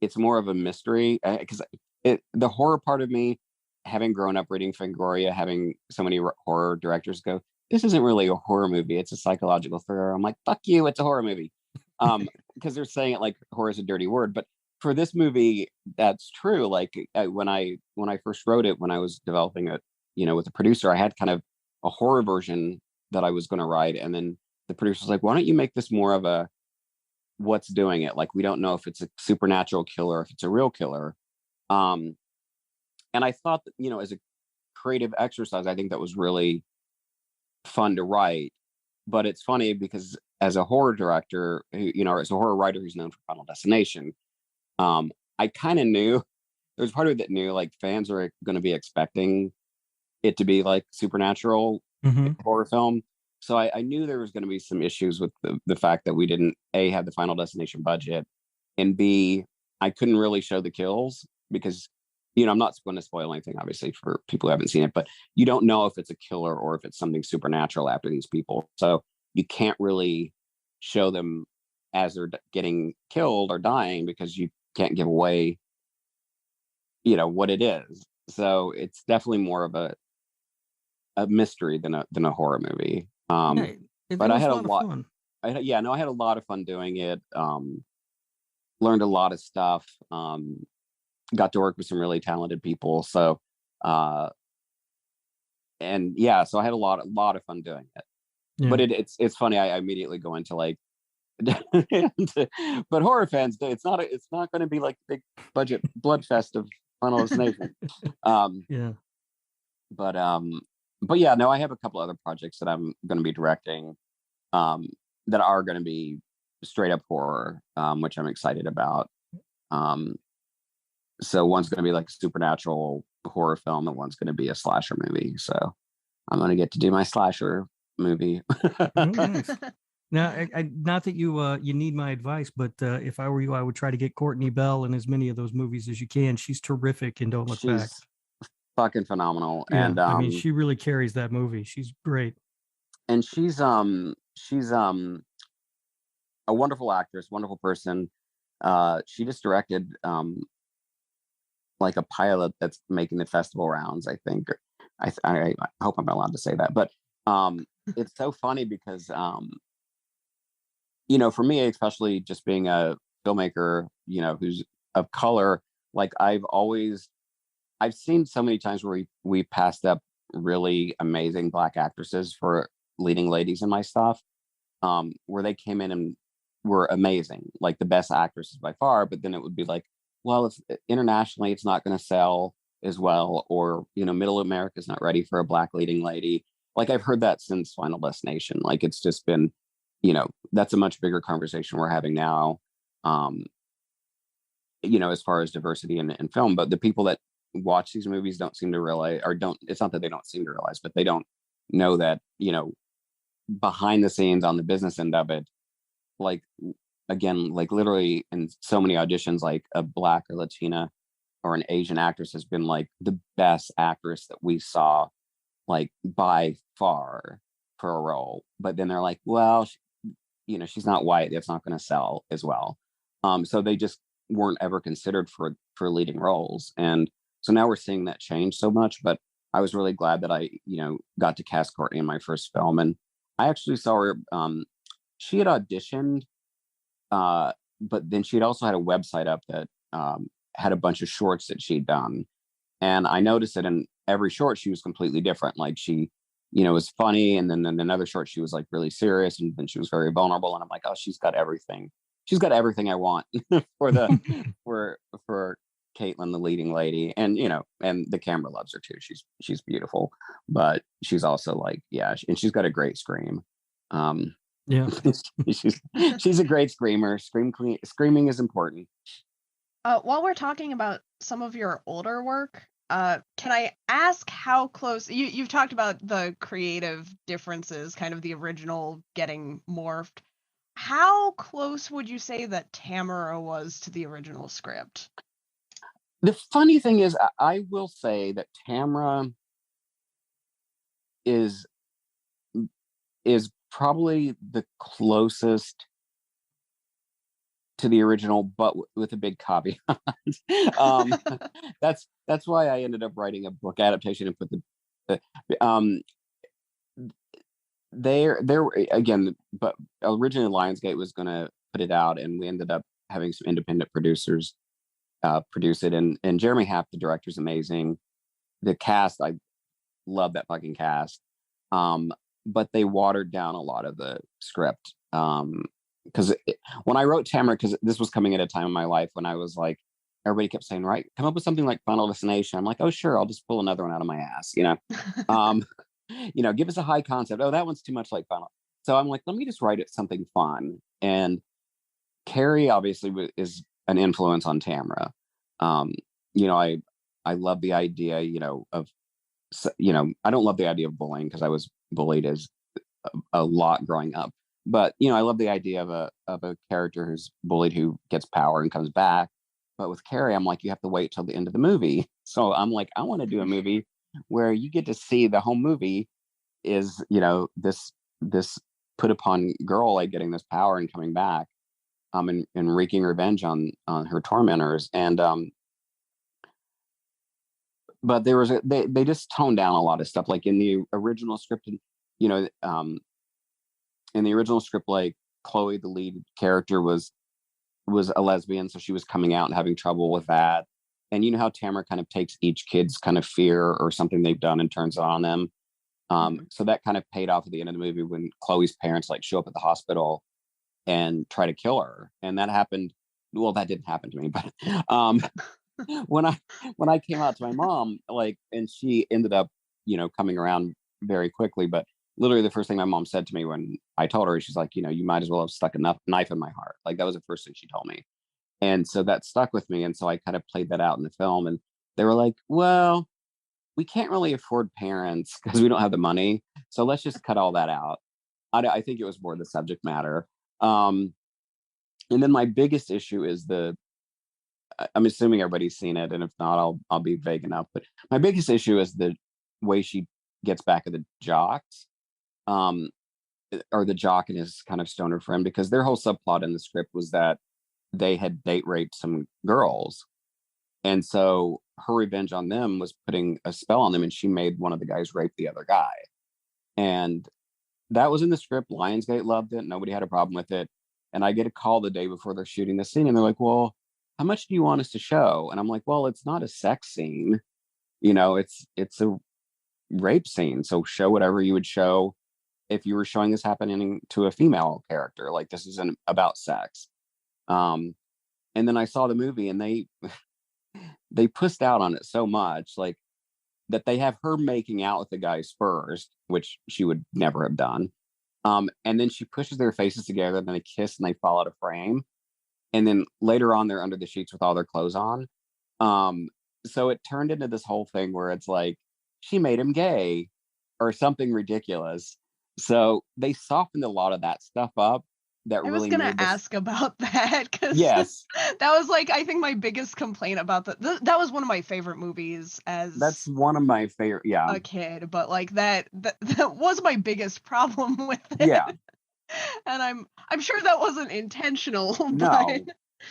it's more of a mystery, because the horror part of me, having grown up reading Fangoria, having so many horror directors go, this isn't really a horror movie, it's a psychological thriller. I'm like, fuck you, it's a horror movie. Because they're saying it like horror is a dirty word, but for this movie, that's true. Like when I first wrote it, when I was developing it, with the producer, I had kind of a horror version that I was going to write, and then the producer was like, why don't you make this more of a what's doing it? Like, we don't know if it's a supernatural killer, if it's a real killer. And I thought that, as a creative exercise, I think that was really fun to write. But it's funny because as a horror director, or as a horror writer who's known for Final Destination, I kind of knew there was part of it that knew like fans are going to be expecting it to be like supernatural horror film. So I knew there was going to be some issues with the fact that we didn't A, have the Final Destination budget, and B, I couldn't really show the kills because, I'm not going to spoil anything, obviously, for people who haven't seen it, but you don't know if it's a killer or if it's something supernatural after these people. So you can't really show them as they're getting killed or dying because you can't give away, what it is. So it's definitely more of a mystery than a horror movie. But I had a lot of fun. I had a lot of fun doing it. Learned a lot of stuff. Got to work with some really talented people. So, so I had a lot of fun doing it. Yeah. But it's funny. I immediately go into like, but horror fans, it's not going to be like the big budget bloodfest of Final Destination. But yeah, no, I have a couple other projects that I'm going to be directing that are going to be straight up horror, which I'm excited about. So one's going to be like a supernatural horror film, and one's going to be a slasher movie. So I'm going to get to do my slasher movie. Nice. Now, I not that you need my advice, but if I were you, I would try to get Courtney Bell in as many of those movies as you can. She's terrific and Don't Look Back. Fucking phenomenal. Yeah, And I mean, she really carries that movie. She's great. And she's a wonderful actress, wonderful person. She just directed like a pilot that's making the festival rounds, I think. I hope I'm allowed to say that, but it's so funny because for me, especially just being a filmmaker, who's of color, like I've seen so many times where we passed up really amazing Black actresses for leading ladies in my stuff, where they came in and were amazing, like the best actresses by far. But then it would be like, well, if internationally it's not going to sell as well, or Middle America is not ready for a Black leading lady. Like I've heard that since Final Destination. Like it's just been, that's a much bigger conversation we're having now. As far as diversity in film, but the people that watch these movies don't seem to realize, it's not that they don't seem to realize, but they don't know that, behind the scenes on the business end of it, like, again, like literally in so many auditions, like a Black or Latina or an Asian actress has been like the best actress that we saw, like by far. for a role, but then they're like, well, she's not white. It's not going to sell as well. So they just weren't ever considered for leading roles. And so now we're seeing that change so much. But I was really glad that I, got to cast Courtney in my first film. And I actually saw her. She had auditioned, but then she'd also had a website up that had a bunch of shorts that she'd done. And I noticed that in every short, she was completely different. like she was funny, and then in another short she was like really serious, and then she was very vulnerable, and I'm like, oh, she's got everything I want for the for Caitlin, the leading lady. And and the camera loves her too. She's beautiful, but she's also like, yeah, and she's got a great scream. Yeah. she's a great screamer. Screaming is important. While we're talking about some of your older work, can I ask how close you've talked about the creative differences, kind of the original getting morphed. How close would you say that Tamara was to the original script? The funny thing is, I will say that Tamara is probably the closest to the original, but with a big caveat. That's why I ended up writing a book adaptation and put there again. But originally Lionsgate was going to put it out, and we ended up having some independent producers produce it. And Jeremy Happ, the director, is amazing. The cast, I love that fucking cast. But they watered down a lot of the script. Because when I wrote Tamara, because this was coming at a time in my life when I was like, everybody kept saying, right, come up with something like Final Destination. I'm like, oh, sure, I'll just pull another one out of my ass, give us a high concept. Oh, that one's too much like Final. So I'm like, let me just write it something fun. And Carrie obviously is an influence on Tamara. I love the idea, of, I don't love the idea of bullying, because I was bullied as a lot growing up. But I love the idea of a character who's bullied, who gets power and comes back. But with Carrie, I'm like, you have to wait till the end of the movie. So I'm like, I want to do a movie where you get to see the whole movie is, this put upon girl, like, getting this power and coming back, and wreaking revenge on her tormentors. And but there was they just toned down a lot of stuff, like in the original script. In the original script, like, Chloe, the lead character, was a lesbian, so she was coming out and having trouble with that. And you know how Tamara kind of takes each kid's kind of fear or something they've done and turns it on them. So that kind of paid off at the end of the movie when Chloe's parents like show up at the hospital and try to kill her. And that happened. Well, that didn't happen to me, but when I came out to my mom, like, and she ended up, coming around very quickly. But literally the first thing my mom said to me when I told her, she's like, you might as well have stuck a knife in my heart. Like, that was the first thing she told me. And so that stuck with me. And so I kind of played that out in the film. And they were like, well, we can't really afford parents because we don't have the money. So let's just cut all that out. I think it was more the subject matter. And then my biggest issue is I'm assuming everybody's seen it. And if not, I'll be vague enough. But my biggest issue is the way she gets back at the jocks. Or the jock and his kind of stoner friend, because their whole subplot in the script was that they had date raped some girls. And so her revenge on them was putting a spell on them, and she made one of the guys rape the other guy. And that was in the script. Lionsgate loved it. Nobody had a problem with it. And I get a call the day before they're shooting the scene, and they're like, well, how much do you want us to show? And I'm like, well, it's not a sex scene. It's a rape scene. So show whatever you would show if you were showing this happening to a female character. Like, this isn't about sex. And then I saw the movie, and they pussed out on it so much, like, that they have her making out with the guys first, which she would never have done. And then she pushes their faces together, and then they kiss and they fall out of frame. And then later on, they're under the sheets with all their clothes on. So it turned into this whole thing where it's like, she made him gay or something ridiculous. So they softened a lot of that stuff up, that I was really gonna made this. ask about that because Yes, that was like I think my biggest complaint about that was one of my favorite movies as that's one of my favorite. Yeah, a kid, but like that was my biggest problem with it. yeah. And I'm sure that wasn't intentional, but No,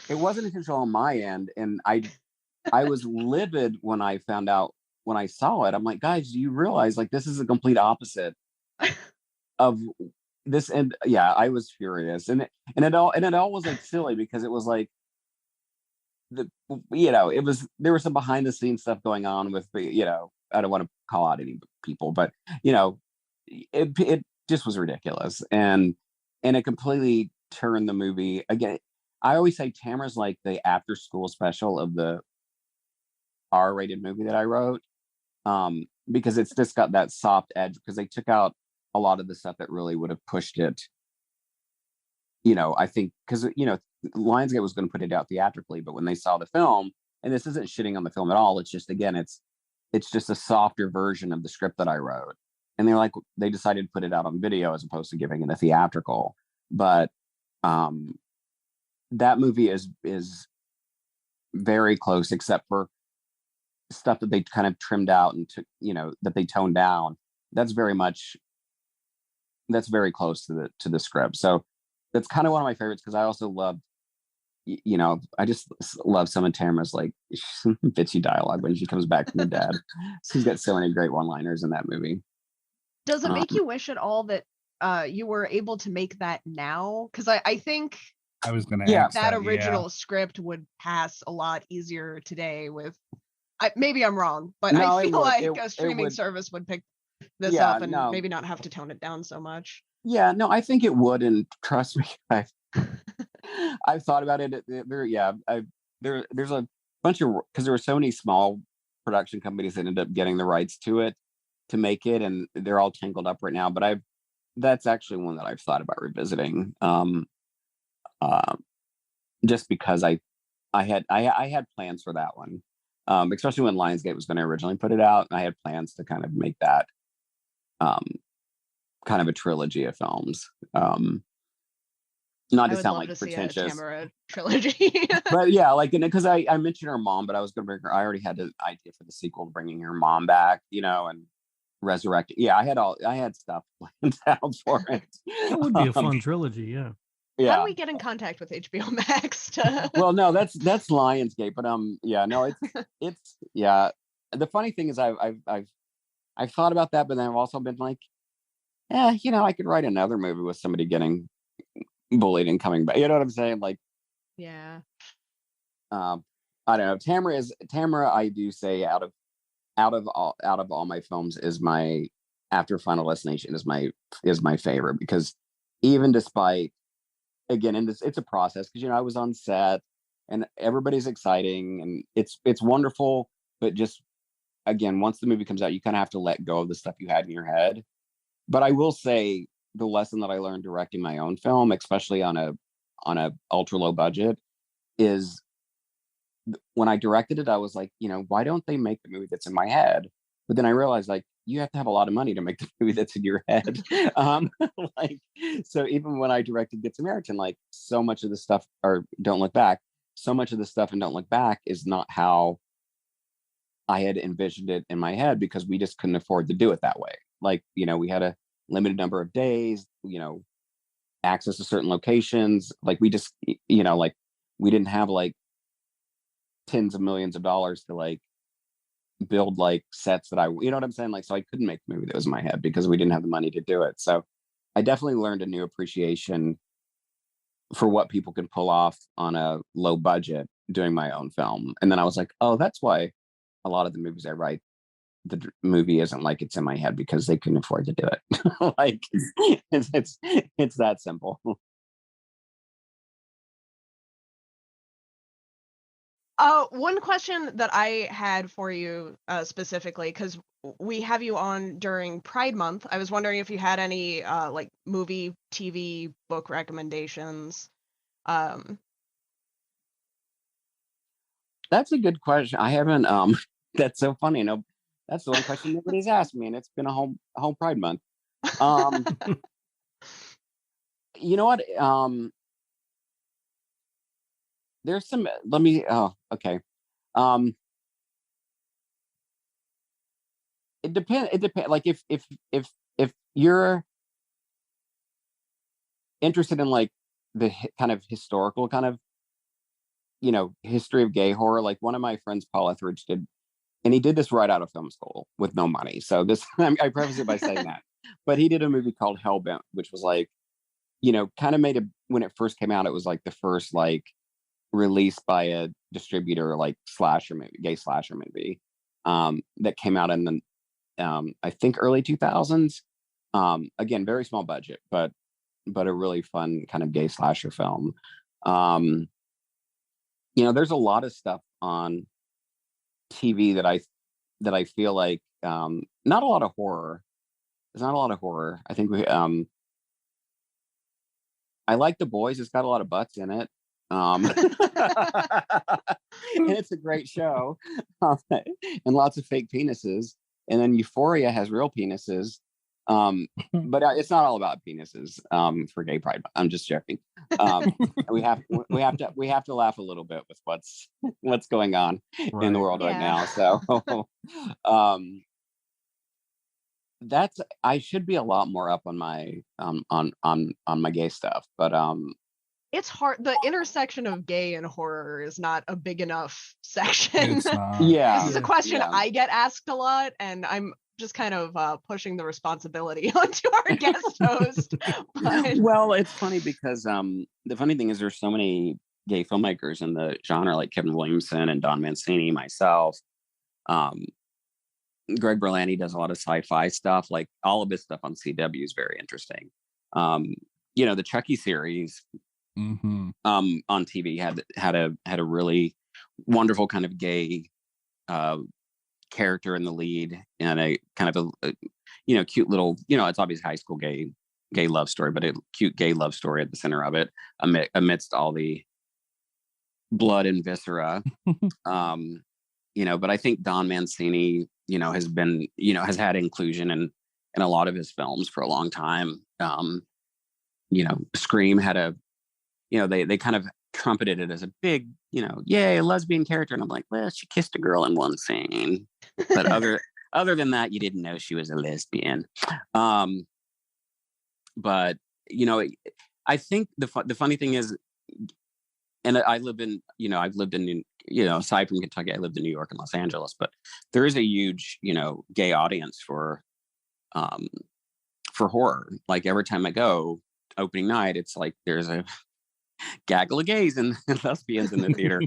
it wasn't intentional on my end, and I was livid when I found out when I saw it. I'm like, guys, do you realize like this is a complete opposite of this? And yeah, I was furious, and it all was like silly because it was like it was there was some behind the scenes stuff going on with I don't want to call out any people, but it just was ridiculous, and it completely turned the movie again. I always say Tamara's like the after school special of the R-rated movie that I wrote, because it's just got that soft edge because they took out a lot of the stuff that really would have pushed it. I think because Lionsgate was going to put it out theatrically, but when they saw the film, and this isn't shitting on the film at all, it's just again, it's just a softer version of the script that I wrote, and they decided to put it out on video as opposed to giving it a theatrical. But that movie is very close, except for stuff that they kind of trimmed out and took, that they toned down. That's very close to the script. So that's kind of one of my favorites because I also loved, I just love some of Tamara's like bitchy dialogue when she comes back from the dead. She's got so many great one-liners in that movie. does it make you wish at all that you were able to make that now? Because I think I was going to Yeah. ask that that, original script would pass a lot easier today with maybe I'm wrong, but No, I it feel would. like It a streaming would. service would pick this Yeah, up and no. maybe not have to tone it down so much. Yeah, no, I think it would, and trust me, I've thought about it. There's a bunch of because there were so many small production companies that ended up getting the rights to it to make it, and they're all tangled up right now. But that's actually one that I've thought about revisiting, just because I had plans for that one, especially when Lionsgate was going to originally put it out. I had plans to kind of make that kind of a trilogy of films. Not I to would sound love like to see a pretentious, Tamara trilogy. but yeah, like because I mentioned her mom, but I was going to bring her. I already had the idea for the sequel, bringing her mom back, and resurrect. Yeah, I had stuff planned out for it. That would be a fun trilogy, yeah. Yeah. How do we get in contact with HBO Max? Well, no, that's Lionsgate, but yeah, no, it's yeah. The funny thing is, I've thought about that, but then I've also been like, I could write another movie with somebody getting bullied and coming back. You know what I'm saying? Like, Yeah. I don't know. Tamara. I do say out of all my films is my after Final Destination is my favorite because even despite again, and it's a process because I was on set and everybody's exciting and it's wonderful, but just again, once the movie comes out, you kind of have to let go of the stuff you had in your head. But I will say the lesson that I learned directing my own film, especially on a ultra low budget, is when I directed it, I was like, why don't they make the movie that's in my head? But then I realized like you have to have a lot of money to make the movie that's in your head. Like, so even when I directed Good Samaritan, like so much of the stuff or Don't Look Back, so much of the stuff in Don't Look Back is not how I had envisioned it in my head because we just couldn't afford to do it that way. Like, we had a limited number of days, access to certain locations. Like we just, like we didn't have like tens of millions of dollars to like build like sets that you know what I'm saying? Like, so I couldn't make the movie that was in my head because we didn't have the money to do it. So I definitely learned a new appreciation for what people can pull off on a low budget doing my own film. And then I was like, oh, that's why a lot of the movies I write, the movie isn't like it's in my head because they couldn't afford to do it. Like it's that simple. One question that I had for you specifically, because we have you on during Pride Month. I was wondering if you had any like movie, TV, book recommendations. That's a good question. I haven't. That's so funny. No, that's the one question nobody's asked me, and it's been a whole Pride Month. You know what? There's some. Let me. Oh, okay. It depends. It depends. Like if you're interested in like the kind of historical kind of history of gay horror, like one of my friends, Paul Etheridge, did, and he did this right out of film school with no money. So this, I preface it by saying that, but he did a movie called Hellbent, which was like, kind of made when it first came out, it was like the first like released by a distributor, like slasher movie, gay slasher movie, that came out in the, I think early 2000s. Again, very small budget, but a really fun kind of gay slasher film. There's a lot of stuff on TV that I feel like, not a lot of horror. There's not a lot of horror. I think I like The Boys. It's got a lot of butts in it. And it's a great show. And lots of fake penises. And then Euphoria has real penises. But it's not all about penises for Gay Pride. I'm just joking. We have to laugh a little bit with what's going on in the world right now. So I should be a lot more up on my on my gay stuff, but it's hard. The intersection of gay and horror is not a big enough section. Yeah, this is a question I get asked a lot, and I'm just kind of pushing the responsibility onto our guest host. But... Well, it's funny because the funny thing is there's so many gay filmmakers in the genre, like Kevin Williamson and Don Mancini, myself. Greg Berlanti does a lot of sci-fi stuff. Like all of his stuff on CW is very interesting. The Chucky series on TV had a really wonderful kind of gay character in the lead, and a kind of a cute little, it's obviously high school gay love story, but a cute gay love story at the center of it, amidst all the blood and viscera. But I think Don Mancini, has been, has had inclusion in a lot of his films for a long time. Scream had they kind of trumpeted it as a big, yay, a lesbian character. And I'm like, well, she kissed a girl in one scene. But other than that, you didn't know she was a lesbian. But, I think the funny thing is, and I've lived in, aside from Kentucky, I lived in New York and Los Angeles, but there is a huge, gay audience for horror. Like every time I go opening night, it's like there's a gaggle of gays and lesbians in the theater,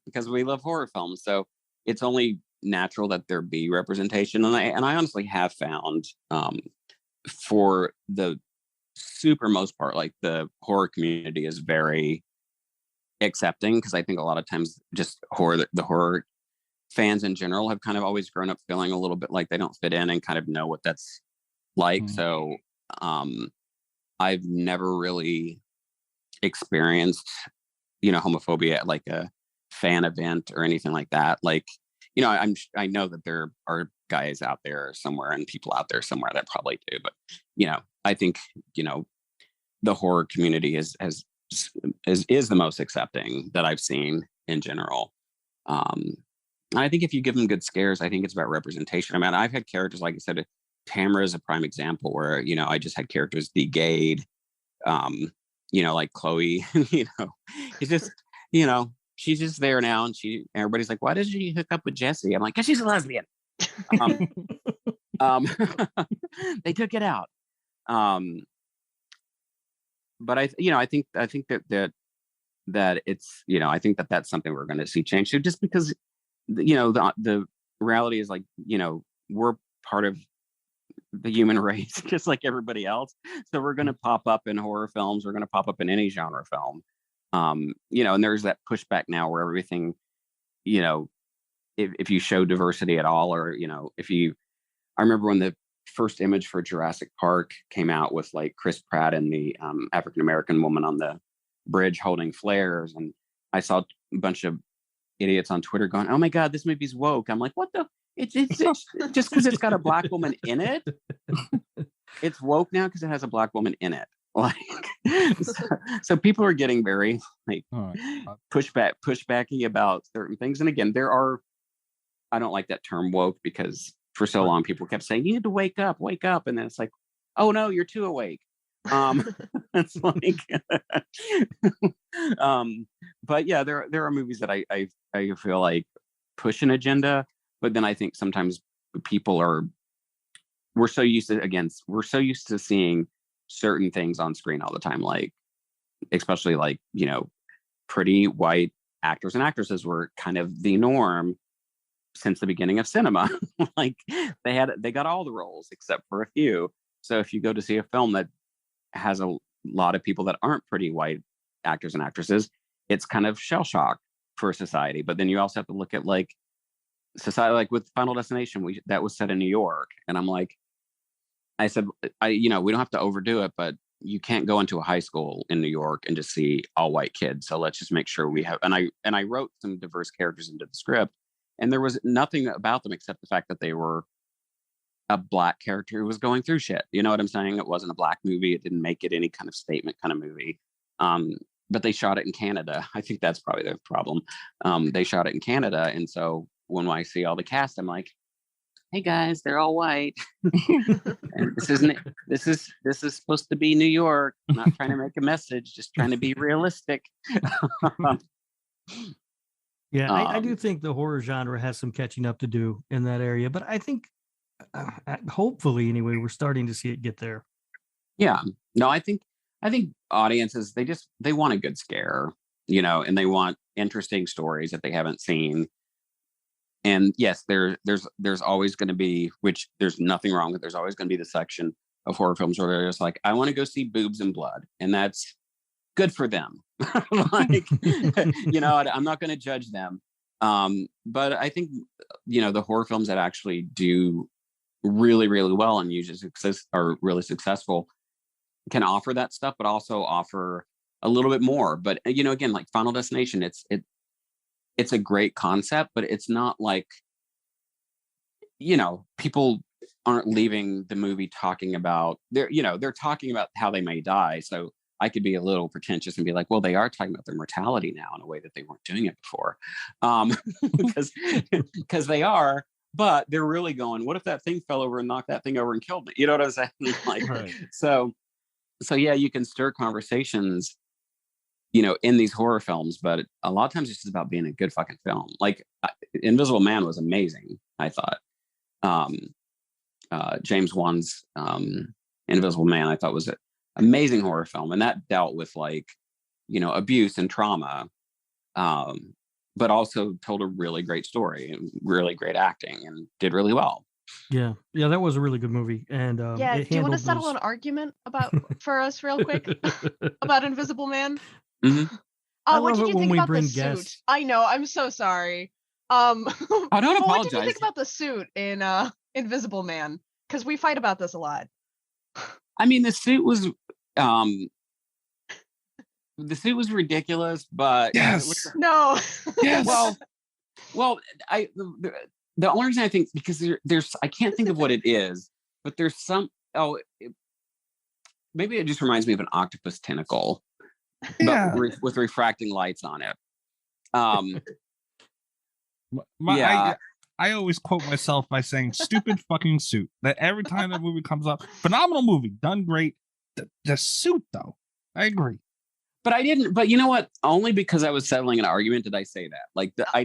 because we love horror films. So it's only natural that there be representation. And I honestly have found, for the super most part, like the horror community is very accepting, because I think a lot of times just the horror fans in general have kind of always grown up feeling a little bit like they don't fit in and kind of know what that's like. So I've never really experienced homophobia at like a fan event or anything like that. Like, I know that there are guys out there somewhere and people out there somewhere that probably do, but I think the horror community is the most accepting that I've seen in general. I think if you give them good scares, I think it's about representation. I mean, I've had characters, like I said, Tamara is a prime example where, I just had characters de-gayed, like Chloe, it's just, she's just there now. And everybody's like, why does she hook up with Jesse? I'm like, cause she's a lesbian. They took it out. But I think that it's, I think that that's something we're going to see change. So just because, the reality is like, we're part of the human race, just like everybody else. So we're going to pop up in horror films. We're going to pop up in any genre film. And there's that pushback now where everything, if you show diversity at all, or, I remember when the first image for Jurassic Park came out with like Chris Pratt and the African-American woman on the bridge holding flares. And I saw a bunch of idiots on Twitter going, oh my God, this movie's woke. I'm like, what the? It's just because it's got a black woman in it. It's woke now because it has a black woman in it. Like, so people are getting very like pushbacky about certain things. And again, I don't like that term woke, because for so long people kept saying you need to wake up, and then it's like, oh no, you're too awake. It's like, but yeah, there are movies that I feel like push an agenda, but then I think sometimes we're so used to seeing certain things on screen all the time, like especially like, pretty white actors and actresses were kind of the norm since the beginning of cinema. Like they got all the roles except for a few. So if you go to see a film that has a lot of people that aren't pretty white actors and actresses, it's kind of shell shock for society. But then you also have to look at like society, like with Final Destination, that was set in New York, and I'm like, I said, we don't have to overdo it, but you can't go into a high school in New York and just see all white kids. So let's just make sure we have. And I wrote some diverse characters into the script, and there was nothing about them except the fact that they were a black character who was going through shit. You know what I'm saying? It wasn't a black movie. It didn't make it any kind of statement kind of movie. But they shot it in Canada. I think that's probably the problem. They shot it in Canada, and so when I see all the cast, I'm like, hey guys, they're all white. And this is supposed to be New York. I'm not trying to make a message, just trying to be realistic. Yeah, I do think the horror genre has some catching up to do in that area, but I think hopefully anyway, we're starting to see it get there. Yeah, no, I think audiences, they want a good scare, and they want interesting stories that they haven't seen. And yes, there's always going to be, which there's nothing wrong with, there's always going to be the section of horror films where they're just like, I want to go see boobs and blood, and that's good for them. Like, I'm not going to judge them. But I think, the horror films that actually do really, really well and usually are really successful can offer that stuff, but also offer a little bit more. But, again, like Final Destination, it's a great concept, but it's not like, people aren't leaving the movie talking about they're talking about how they may die. So I could be a little pretentious and be like, well, they are talking about their mortality now in a way that they weren't doing it before. Because they are, but they're really going, what if that thing fell over and knocked that thing over and killed me? You know what I'm saying? Like, right. So yeah, you can stir conversations, in these horror films, but a lot of times it's just about being a good fucking film. Like Invisible Man was amazing, I thought. James Wan's Invisible Man, I thought was an amazing horror film, and that dealt with like, abuse and trauma, but also told a really great story and really great acting and did really well. Yeah, that was a really good movie. And do you want to settle an argument for us real quick about Invisible Man? Mm-hmm. What did you think about the suit? I know, I'm so sorry. I don't apologize. What did you think about the suit in Invisible Man? Because we fight about this a lot. I mean, the suit was ridiculous, but yes, no, yes. Well, the only reason I think, because there's I can't think of what it is, but there's some maybe it just reminds me of an octopus tentacle, but with refracting lights on it. I always quote myself by saying "stupid fucking suit." That every time that movie comes up, phenomenal movie, done great. The suit, though, I agree. But I didn't. But you know what? Only because I was settling an argument did I say that. Like I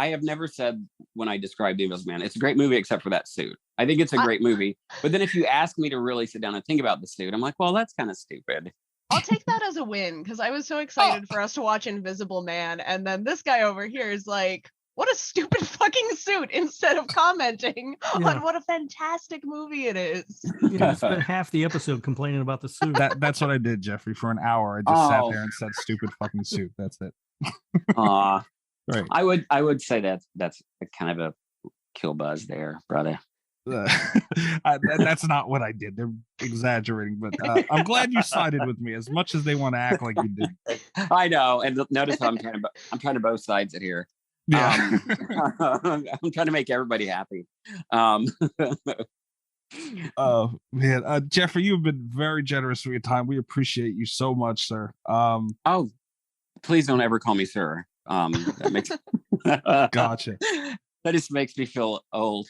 have never said when I described The Invisible Man, it's a great movie except for that suit. I think it's a great movie. But then if you ask me to really sit down and think about the suit, I'm like, well, that's kind of stupid. I'll take that as a win, because I was so excited for us to watch Invisible Man, and then this guy over here is like, what a stupid fucking suit, instead of commenting on what a fantastic movie it is. I spent half the episode complaining about the suit. That's what I did, Jeffrey. For an hour, I just sat there and said "stupid fucking suit." That's it. Right. I would say that's a kind of a kill buzz there, brother. That's not what I did. They're exaggerating, but I'm glad you sided with me as much as they want to act like you did. I know, and notice I'm trying to both sides it here. Yeah. I'm trying to make everybody happy. Oh man, Jeffrey, you've been very generous with your time. We appreciate you so much, sir. Oh, please don't ever call me sir. That makes Gotcha. That just makes me feel old.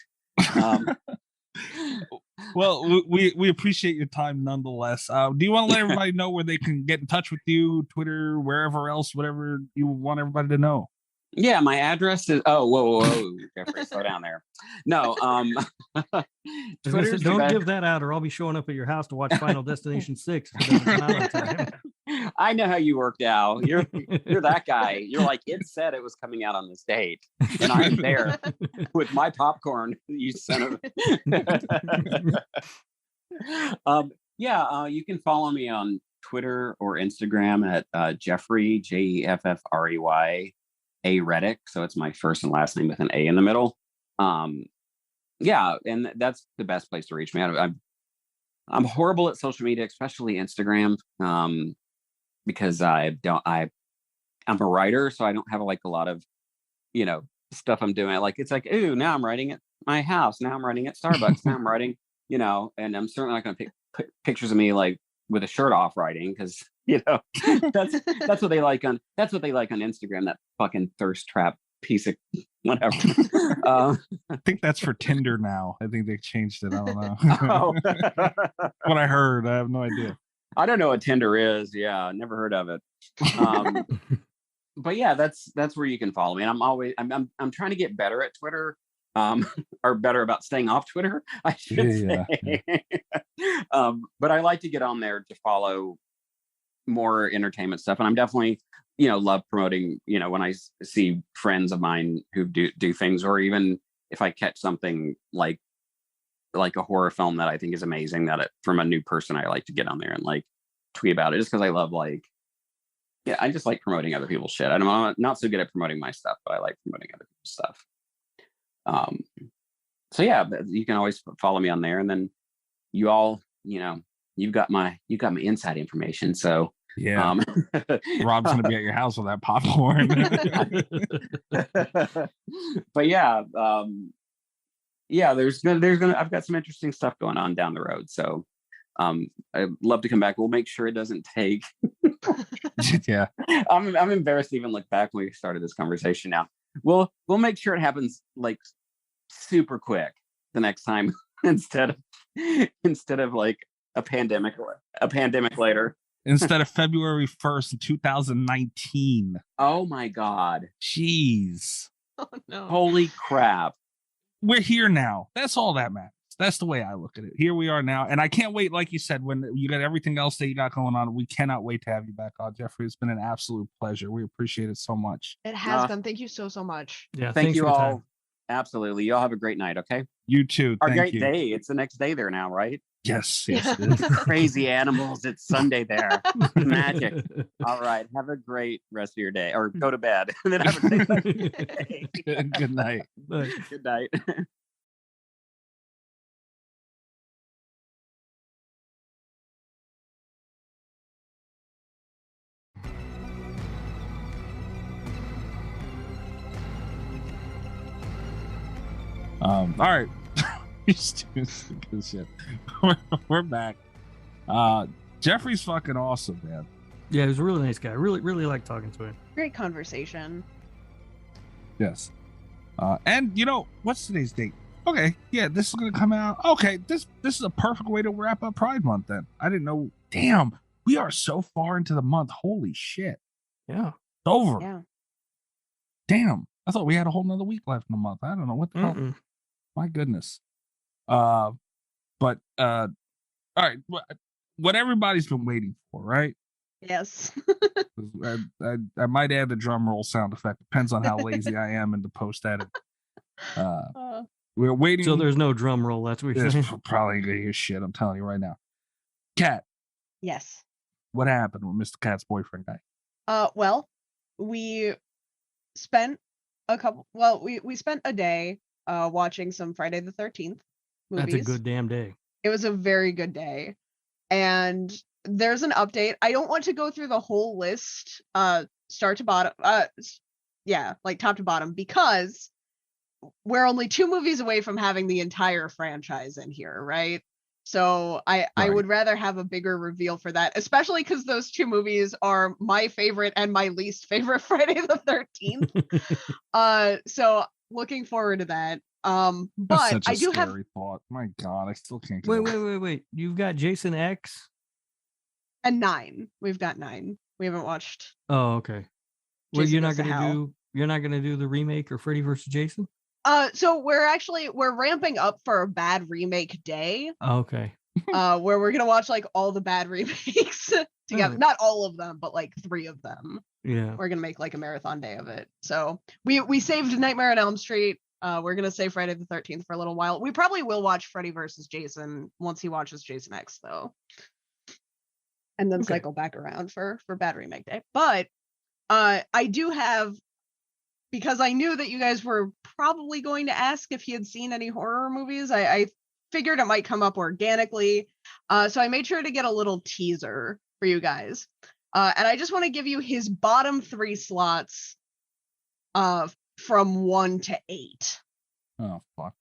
Well, we appreciate your time nonetheless. Do you want to let everybody know where they can get in touch with you, Twitter, wherever else, whatever you want everybody to know? Yeah, my address is. Oh, whoa, Jeffrey, slow down there. No, Twitter's don't give that out, or I'll be showing up at your house to watch Final Destination 6. I know how you worked out. You're that guy. You're like, it said it was coming out on this date, and I'm there with my popcorn. You son of. You can follow me on Twitter or Instagram at Jeffrey Jeffrey A Reddick. So it's my first and last name with an A in the middle. And that's the best place to reach me. I'm horrible at social media, especially Instagram, because I'm a writer, so I don't have like a lot of, stuff I'm doing. Like it's like, ooh, now I'm writing at my house. Now I'm writing at Starbucks. Now I'm writing, and I'm certainly not going to pick pictures of me like with a shirt off writing, because that's what they like on Instagram, that fucking thirst trap piece of whatever. I think that's for Tinder now. I think they changed it. I don't know. What I heard, I have no idea. I don't know what Tinder is. Yeah, never heard of it. But yeah, that's where you can follow me. And I'm trying to get better at Twitter, or better about staying off Twitter, I should say. But I like to get on there to follow more entertainment stuff, and I'm definitely love promoting when I see friends of mine who do things, or even if I catch something like a horror film that I think is amazing, from a new person, I like to get on there and like tweet about it, just because I love I just like promoting other people's shit. I'm not so good at promoting my stuff, but I like promoting other people's stuff. So yeah, you can always follow me on there, and then you all you've got my inside information. So yeah, Rob's gonna be at your house with that popcorn. But there's gonna I've got some interesting stuff going on down the road. So I'd love to come back. We'll make sure it doesn't take. Yeah, I'm embarrassed to even look back when we started this conversation. Now we'll make sure it happens like super quick the next time, instead of like a pandemic later. Instead of February 1st, 2019. Oh my God. Jeez. Oh no. Holy crap. We're here now. That's all that matters. That's the way I look at it. Here we are now. And I can't wait, like you said, when you got everything else that you got going on, we cannot wait to have you back on, Jeffrey. It's been an absolute pleasure. We appreciate it so much. It has been. Thank you so much. Yeah, thank you all. Absolutely. Y'all have a great night, okay? You too. Our great day. It's the next day there now, right? Yes. Crazy animals. It's Sunday there. Magic. All right. Have a great rest of your day, or go to bed. And then have a great day. Good night. Good night. All right. Good shit. We're back. Jeffrey's fucking awesome, man. Yeah, he was a really nice guy. Really like talking to him. Great conversation. Yes. And what's today's date? Okay, yeah, this is gonna come out. Okay, this is a perfect way to wrap up Pride Month then. I didn't know. Damn, we are so far into the month. Holy shit. Yeah. It's over. Yeah. Damn. I thought we had a whole nother week left in the month. I don't know what the hell. My goodness. But all right, what everybody's been waiting for, right? Yes. I might add the drum roll sound effect. Depends on how lazy I am in the post edit. We're waiting. So there's no drum roll. That's what you're saying. Probably gonna hear shit. I'm telling you right now. Kat. Yes. What happened with Mr. Cat's boyfriend guy? Well, we spent we spent a day watching some Friday the 13th movies. That's a good damn day. It was a very good day. And there's an update. I don't want to go through the whole list, start to bottom, like top to bottom, because we're only 2 movies away from having the entire franchise in here, right? So I would rather have a bigger reveal for that, especially because those 2 movies are my favorite and my least favorite Friday the 13th. So looking forward to that. That's But such a I do have scary thought. My God, I still can't get Wait. You've got Jason X? and 9. We've got 9. We haven't watched. Oh, okay. Well, Jason you're Goes not to gonna Hell. do the remake or Freddy vs. Jason? So we're ramping up for a bad remake day. Oh, okay. Where we're gonna watch like all the bad remakes together. Right. Not all of them, but like 3 of them. Yeah. We're gonna make like a marathon day of it. So we saved Nightmare on Elm Street. We're gonna save Friday the 13th for a little while. We probably will watch Freddy vs. Jason once he watches Jason X though. And then cycle back around for bad remake day. But I do have, because I knew that you guys were probably going to ask if he had seen any horror movies, I figured it might come up organically. So I made sure to get a little teaser for you guys. And I just want to give you his bottom 3 slots from 1 to 8. Oh, fuck.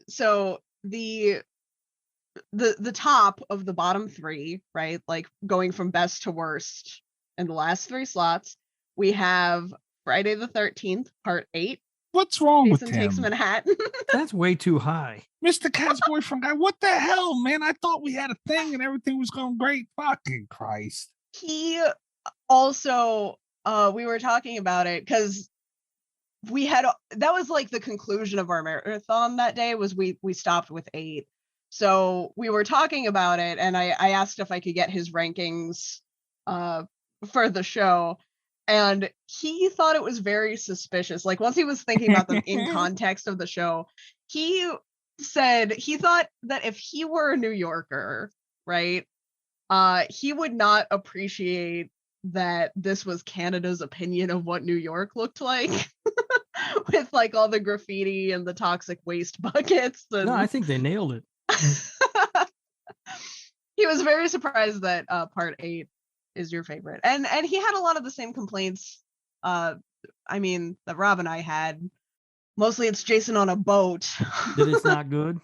So the top of the bottom 3, right? Like going from best to worst in the last 3 slots, we have Friday the 13th, part 8. What's wrong Jason with Takes him? Manhattan. That's way too high. Mr. Cat's boyfriend guy, what the hell, man? I thought we had a thing and everything was going great. Fucking Christ. He also, we were talking about it because that was like the conclusion of our marathon that day was we stopped with 8. So we were talking about it and I asked if I could get his rankings for the show. And he thought it was very suspicious. Like once he was thinking about them in context of the show, he said he thought that if he were a New Yorker, right, he would not appreciate that this was Canada's opinion of what New York looked like with like all the graffiti and the toxic waste buckets. And... No, I think they nailed it. He was very surprised that part 8 is your favorite, and he had a lot of the same complaints that Rob and I had. Mostly it's Jason on a boat. That it's not good.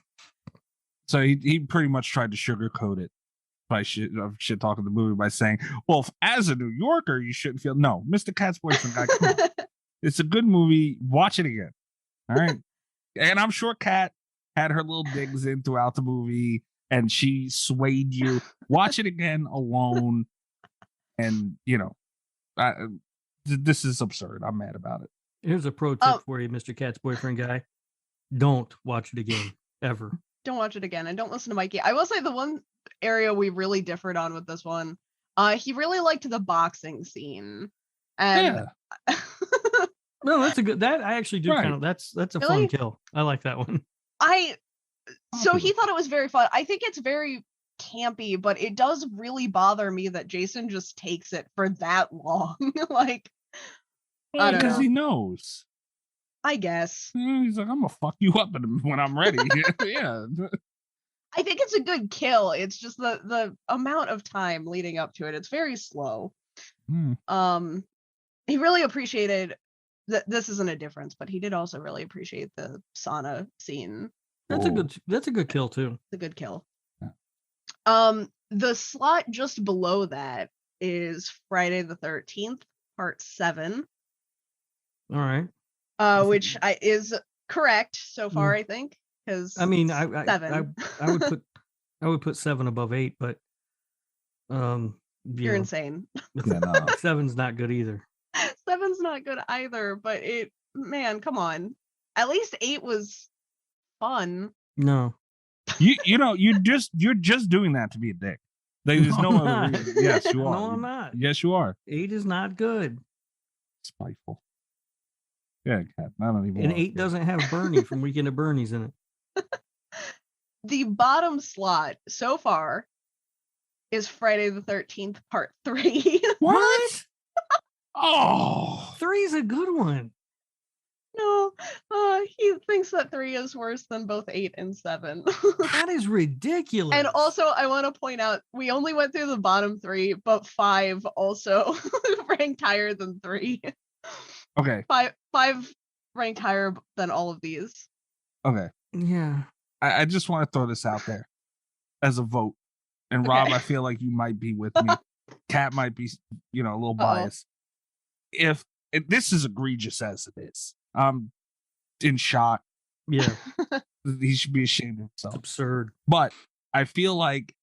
So he pretty much tried to sugarcoat it by shit talking the movie by saying, well, as a New Yorker you shouldn't feel. No, Mr. Cat's boyfriend guy, come on. It's a good movie, watch it again. All right. And I'm sure Kat had her little digs in throughout the movie and she swayed you. Watch it again alone. And, this is absurd. I'm mad about it. Here's a pro tip for you, Mr. Cat's boyfriend guy. Don't watch it again, ever. Don't watch it again, and don't listen to Mikey. I will say the one area we really differed on with this one, he really liked the boxing scene. And No, that's a good, that I actually do kind of, that's a Really? fun kill. I like that one. So he thought it was very fun. I think it's very campy, but it does really bother me that Jason just takes it for that long. Like, I don't Because know. he knows. I guess. He's like, I'm gonna fuck you up when I'm ready. Yeah. I think it's a good kill. It's just the amount of time leading up to it. It's very slow. He really appreciated that. This isn't a difference, but he did also really appreciate the sauna scene. That's a good kill too. It's a good kill. Yeah. The slot just below that is Friday the 13th, part 7. All right. Which is correct so far, I think. Because I mean, 7. I would put 7 above 8, but You're insane. Yeah, no. 7's not good either. 7's not good either, but man, come on. At least 8 was fun. No. You're just doing that to be a dick. There's no other reason. Yes, you are. No, I'm not. Yes, you are. 8 is not good. Spiteful. Yeah, Kat. I don't even. And 8 doesn't have Bernie from Weekend at Bernie's in it. The bottom slot so far is Friday the 13th, part 3. What? Oh, 3 is a good one. No, he thinks that 3 is worse than both 8 and 7. That is ridiculous. And also, I want to point out, we only went through the bottom 3, but 5 also ranked higher than 3. okay. 5 ranked higher than all of these. Okay. Yeah. I just want to throw this out there as a vote. And Rob, I feel like you might be with me. Kat might be, a little biased. If this is egregious as it is, I'm in shock. Yeah. He should be ashamed of himself. It's absurd. But I feel like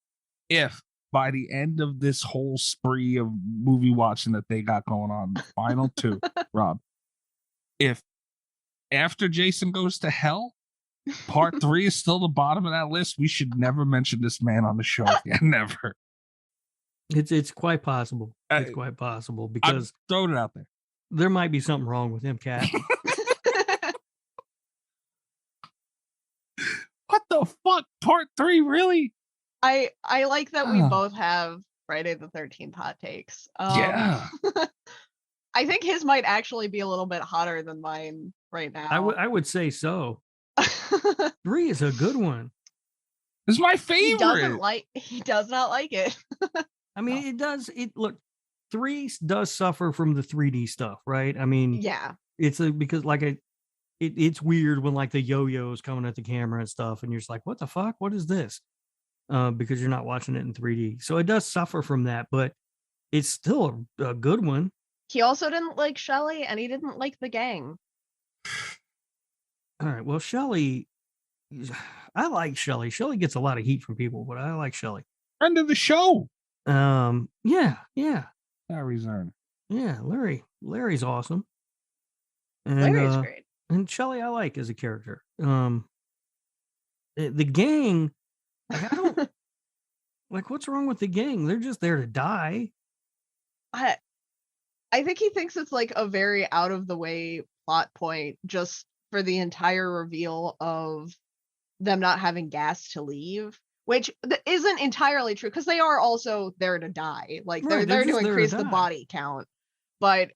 if by the end of this whole spree of movie watching that they got going on, final two, Rob, if after Jason Goes to Hell, part 3 is still the bottom of that list, we should never mention this man on the show again. Never. It's quite possible. It's quite possible because I'm throwing it out there. There might be something wrong with him, Kat. What the fuck? Part 3, really? I like that we both have Friday the 13th hot takes. Yeah. I think his might actually be a little bit hotter than mine right now. I would say so. 3 is a good one. It's my favorite. He does not like it. I mean, it does. Look, 3 does suffer from the 3D stuff, right? I mean, yeah, it's because it's weird when like the yo-yos coming at the camera and stuff, and you're just like, what the fuck? What is this? Because you're not watching it in 3D. So it does suffer from that, but it's still a good one. He also didn't like Shelley, and he didn't like the gang. All right. Well, Shelley, I like Shelley. Shelley gets a lot of heat from people, but I like Shelley. Friend of the show. Yeah. Larry's earned. Yeah, Larry's awesome. And, Larry's great. And Shelley I like as a character. The gang, like, I don't like, what's wrong with the gang? They're just there to die. I think he thinks it's like a very out of the way plot point just for the entire reveal of them not having gas to leave, which isn't entirely true because they are also there to die. Like they're there to increase the body count. But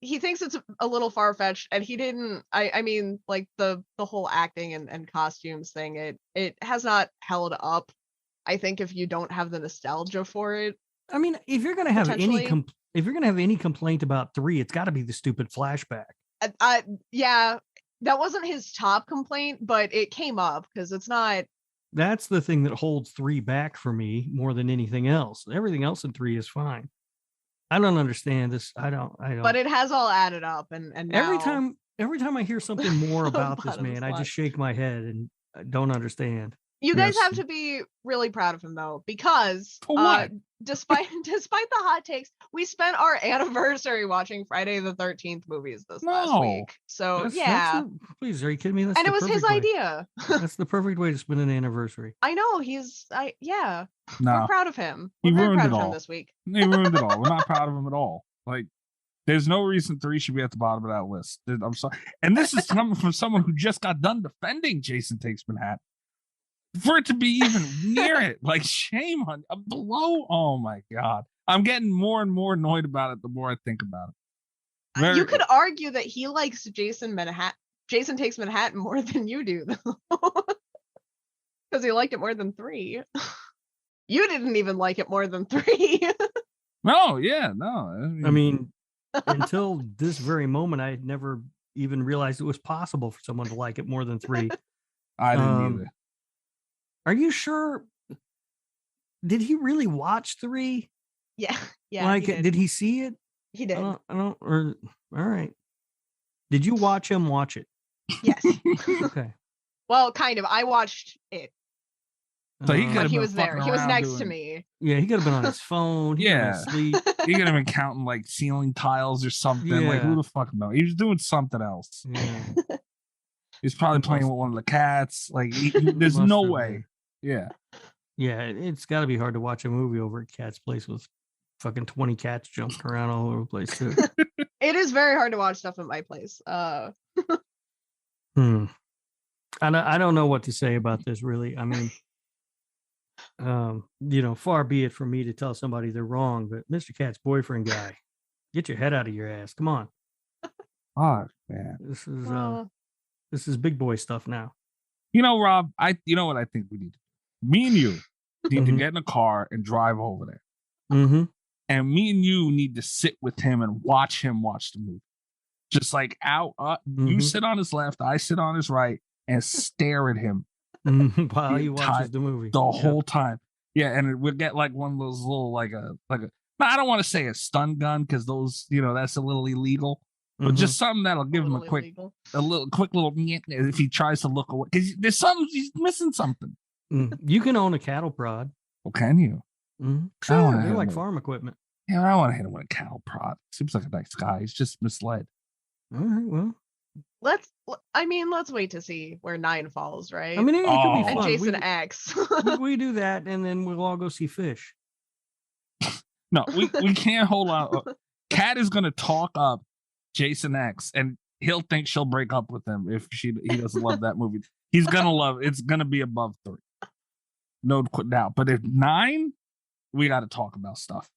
he thinks it's a little far-fetched, and he didn't. I mean, like the whole acting and costumes thing, it has not held up. I think if you don't have the nostalgia for it. I mean, if you're gonna have any complaint about 3, it's got to be the stupid flashback. Yeah, that wasn't his top complaint, but it came up because it's not. That's the thing that holds 3 back for me more than anything else. Everything else in 3 is fine. I don't understand this. I don't. But it has all added up, and now... every time I hear something more about this man, I just shake my head and I don't understand. You guys have to be really proud of him though, because despite the hot takes, we spent our anniversary watching Friday the 13th movies this last week. So please, are you kidding me? And it was his idea. That's the perfect way to spend an anniversary. I know we're proud of him. He We're very ruined proud it of all. him this week. He ruined it all. We're not proud of him at all. Like, there's no reason 3 should be at the bottom of that list. I'm sorry. And this is coming from someone who just got done defending Jason Takes Manhattan. For it to be even near it, like, shame on below. Oh my God. I'm getting more and more annoyed about it the more I think about it. You could argue that he likes Jason Takes Manhattan more than you do, though. Because he liked it more than 3. You didn't even like it more than 3. No, yeah, no. I mean, until this very moment, I had never even realized it was possible for someone to like it more than 3. I didn't either. Are you sure? Did he really watch 3? Yeah. Like, did he see it? He did. All right. Did you watch him watch it? Yes. Okay. Well, kind of. I watched it. So he was there. He was next to me. Yeah, he could have been on his phone. He he could have been counting like ceiling tiles or something. Yeah. Like, who the fuck knows? He was doing something else. Yeah. He's probably playing with one of the cats. Like, there's no way. Yeah. Yeah, it's got to be hard to watch a movie over at Cat's place with fucking 20 cats jumping around all over the place too. It is very hard to watch stuff at my place. I don't know what to say about this, really. I mean, far be it from me to tell somebody they're wrong, but Mr. Cat's boyfriend guy, get your head out of your ass. Come on. Oh, man. This is big boy stuff now. Rob, you know what I think we need? Me and you need to get in a car and drive over there. Mm-hmm. And me and you need to sit with him and watch him watch the movie. just like out. You sit on his left, I sit on his right, and stare at him while he watches the movie the whole time. Yeah, and we'll get like one of those little like a. No, I don't want to say a stun gun because those, that's a little illegal. But just something that'll give him a quick little if he tries to look away because there's something he's missing something. You can own a cattle prod. Well, can you? Sure, they're like farm equipment. Yeah, I don't want to hit him with a cattle prod. Seems like a nice guy. He's just misled. All right, well, let's wait to see where 9 falls, right? I mean, it could be fun. And Jason X. we do that, and then we'll all go see Fish. No, we can't hold on. Kat is going to talk up Jason X, and he'll think she'll break up with him if he doesn't love that movie. He's going to love it. It's going to be above 3. No doubt. But if 9, we got to talk about stuff.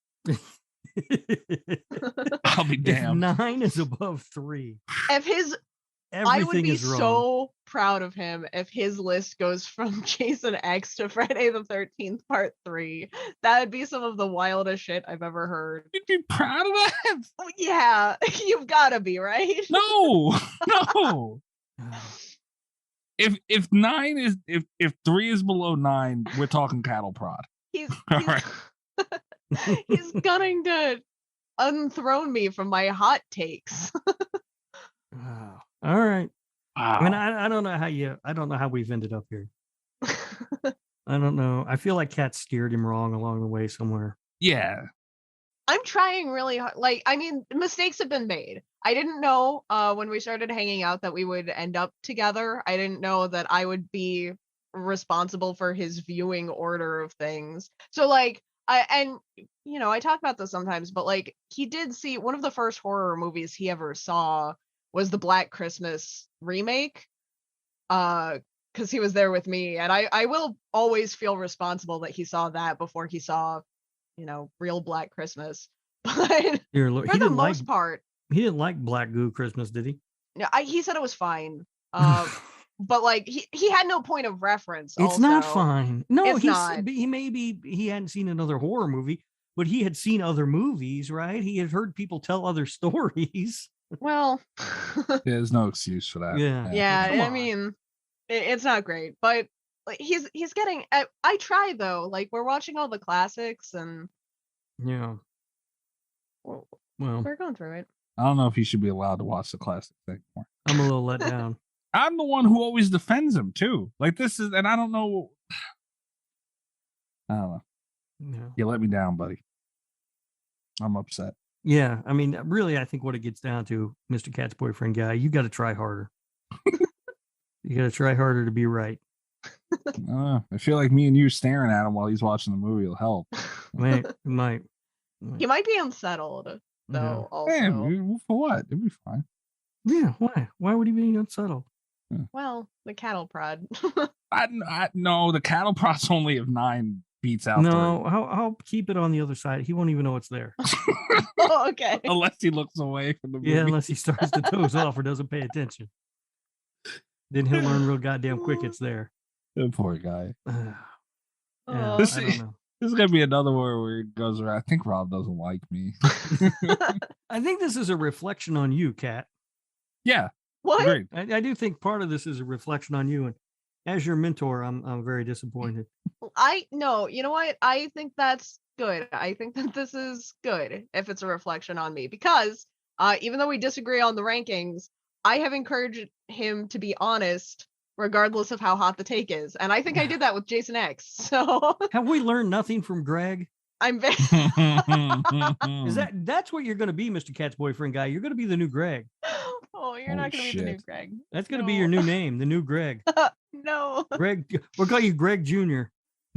I'll be damned. If 9 is above 3. I would be so proud of him if his list goes from Jason X to Friday the 13th Part 3. That would be some of the wildest shit I've ever heard. You'd be proud of that? Oh, yeah, you've got to be, right? No. If 9 is if 3 is below 9, we're talking cattle prod. He's gunning to unthrone me from my hot takes. Wow. All right. Wow. I mean, I don't know how we've ended up here. I don't know. I feel like Kat steered him wrong along the way somewhere. Yeah. I'm trying really hard. Mistakes have been made. I didn't know when we started hanging out that we would end up together. I didn't know that I would be responsible for his viewing order of things. So I talk about this sometimes, but he did see one of the first horror movies he ever saw was the Black Christmas remake, because he was there with me, and I will always feel responsible that he saw that before he saw, real Black Christmas. But for the most part, he didn't like Black Goo Christmas, did he? No, he said it was fine. But he had no point of reference. It's not fine. No, it's not. He hadn't seen another horror movie, but he had seen other movies, right? He had heard people tell other stories. Well, there's no excuse for that. Yeah. I mean, it's not great, but he's getting. I try though. We're watching all the classics, and well, we're going through it. I don't know if he should be allowed to watch the classics anymore. I'm a little let down. I'm the one who always defends him too. And I don't know. I don't know. Yeah. You let me down, buddy. I'm upset. Yeah, I mean, really, I think what it gets down to, Mr. Cat's boyfriend guy, you got to try harder. You got to try harder to be right. I feel like me and you staring at him while he's watching the movie will help. Might. He might be unsettled, though. Also, for what? It'd be fine. Yeah, why? Why would he be unsettled? Yeah. Well, the cattle prod. No, the cattle prod's only if 9 beats out. No, I'll keep it on the other side. He won't even know it's there. Oh, okay. Unless he looks away from the movie. Yeah, unless he starts to doze off or doesn't pay attention. Then he'll learn real goddamn quick it's there. Good poor guy. Yeah, this I don't know. This is gonna be another one where it goes around. I think Rob doesn't like me. I think this is a reflection on you, Kat. Yeah. What? Agreed. I do think part of this is a reflection on you, and as your mentor, I'm very disappointed. No, you know what? I think that's good. I think that this is good if it's a reflection on me, because even though we disagree on the rankings, I have encouraged him to be honest regardless of how hot the take is, and I think I did that with Jason X. So have we learned nothing from Greg? I'm very that's what you're going to be, Mr. Cat's boyfriend guy. You're going to be the new Greg. Oh, you're not going to be the new Greg. That's going to be your new name, the new Greg. No. Greg, we'll call you Greg Jr.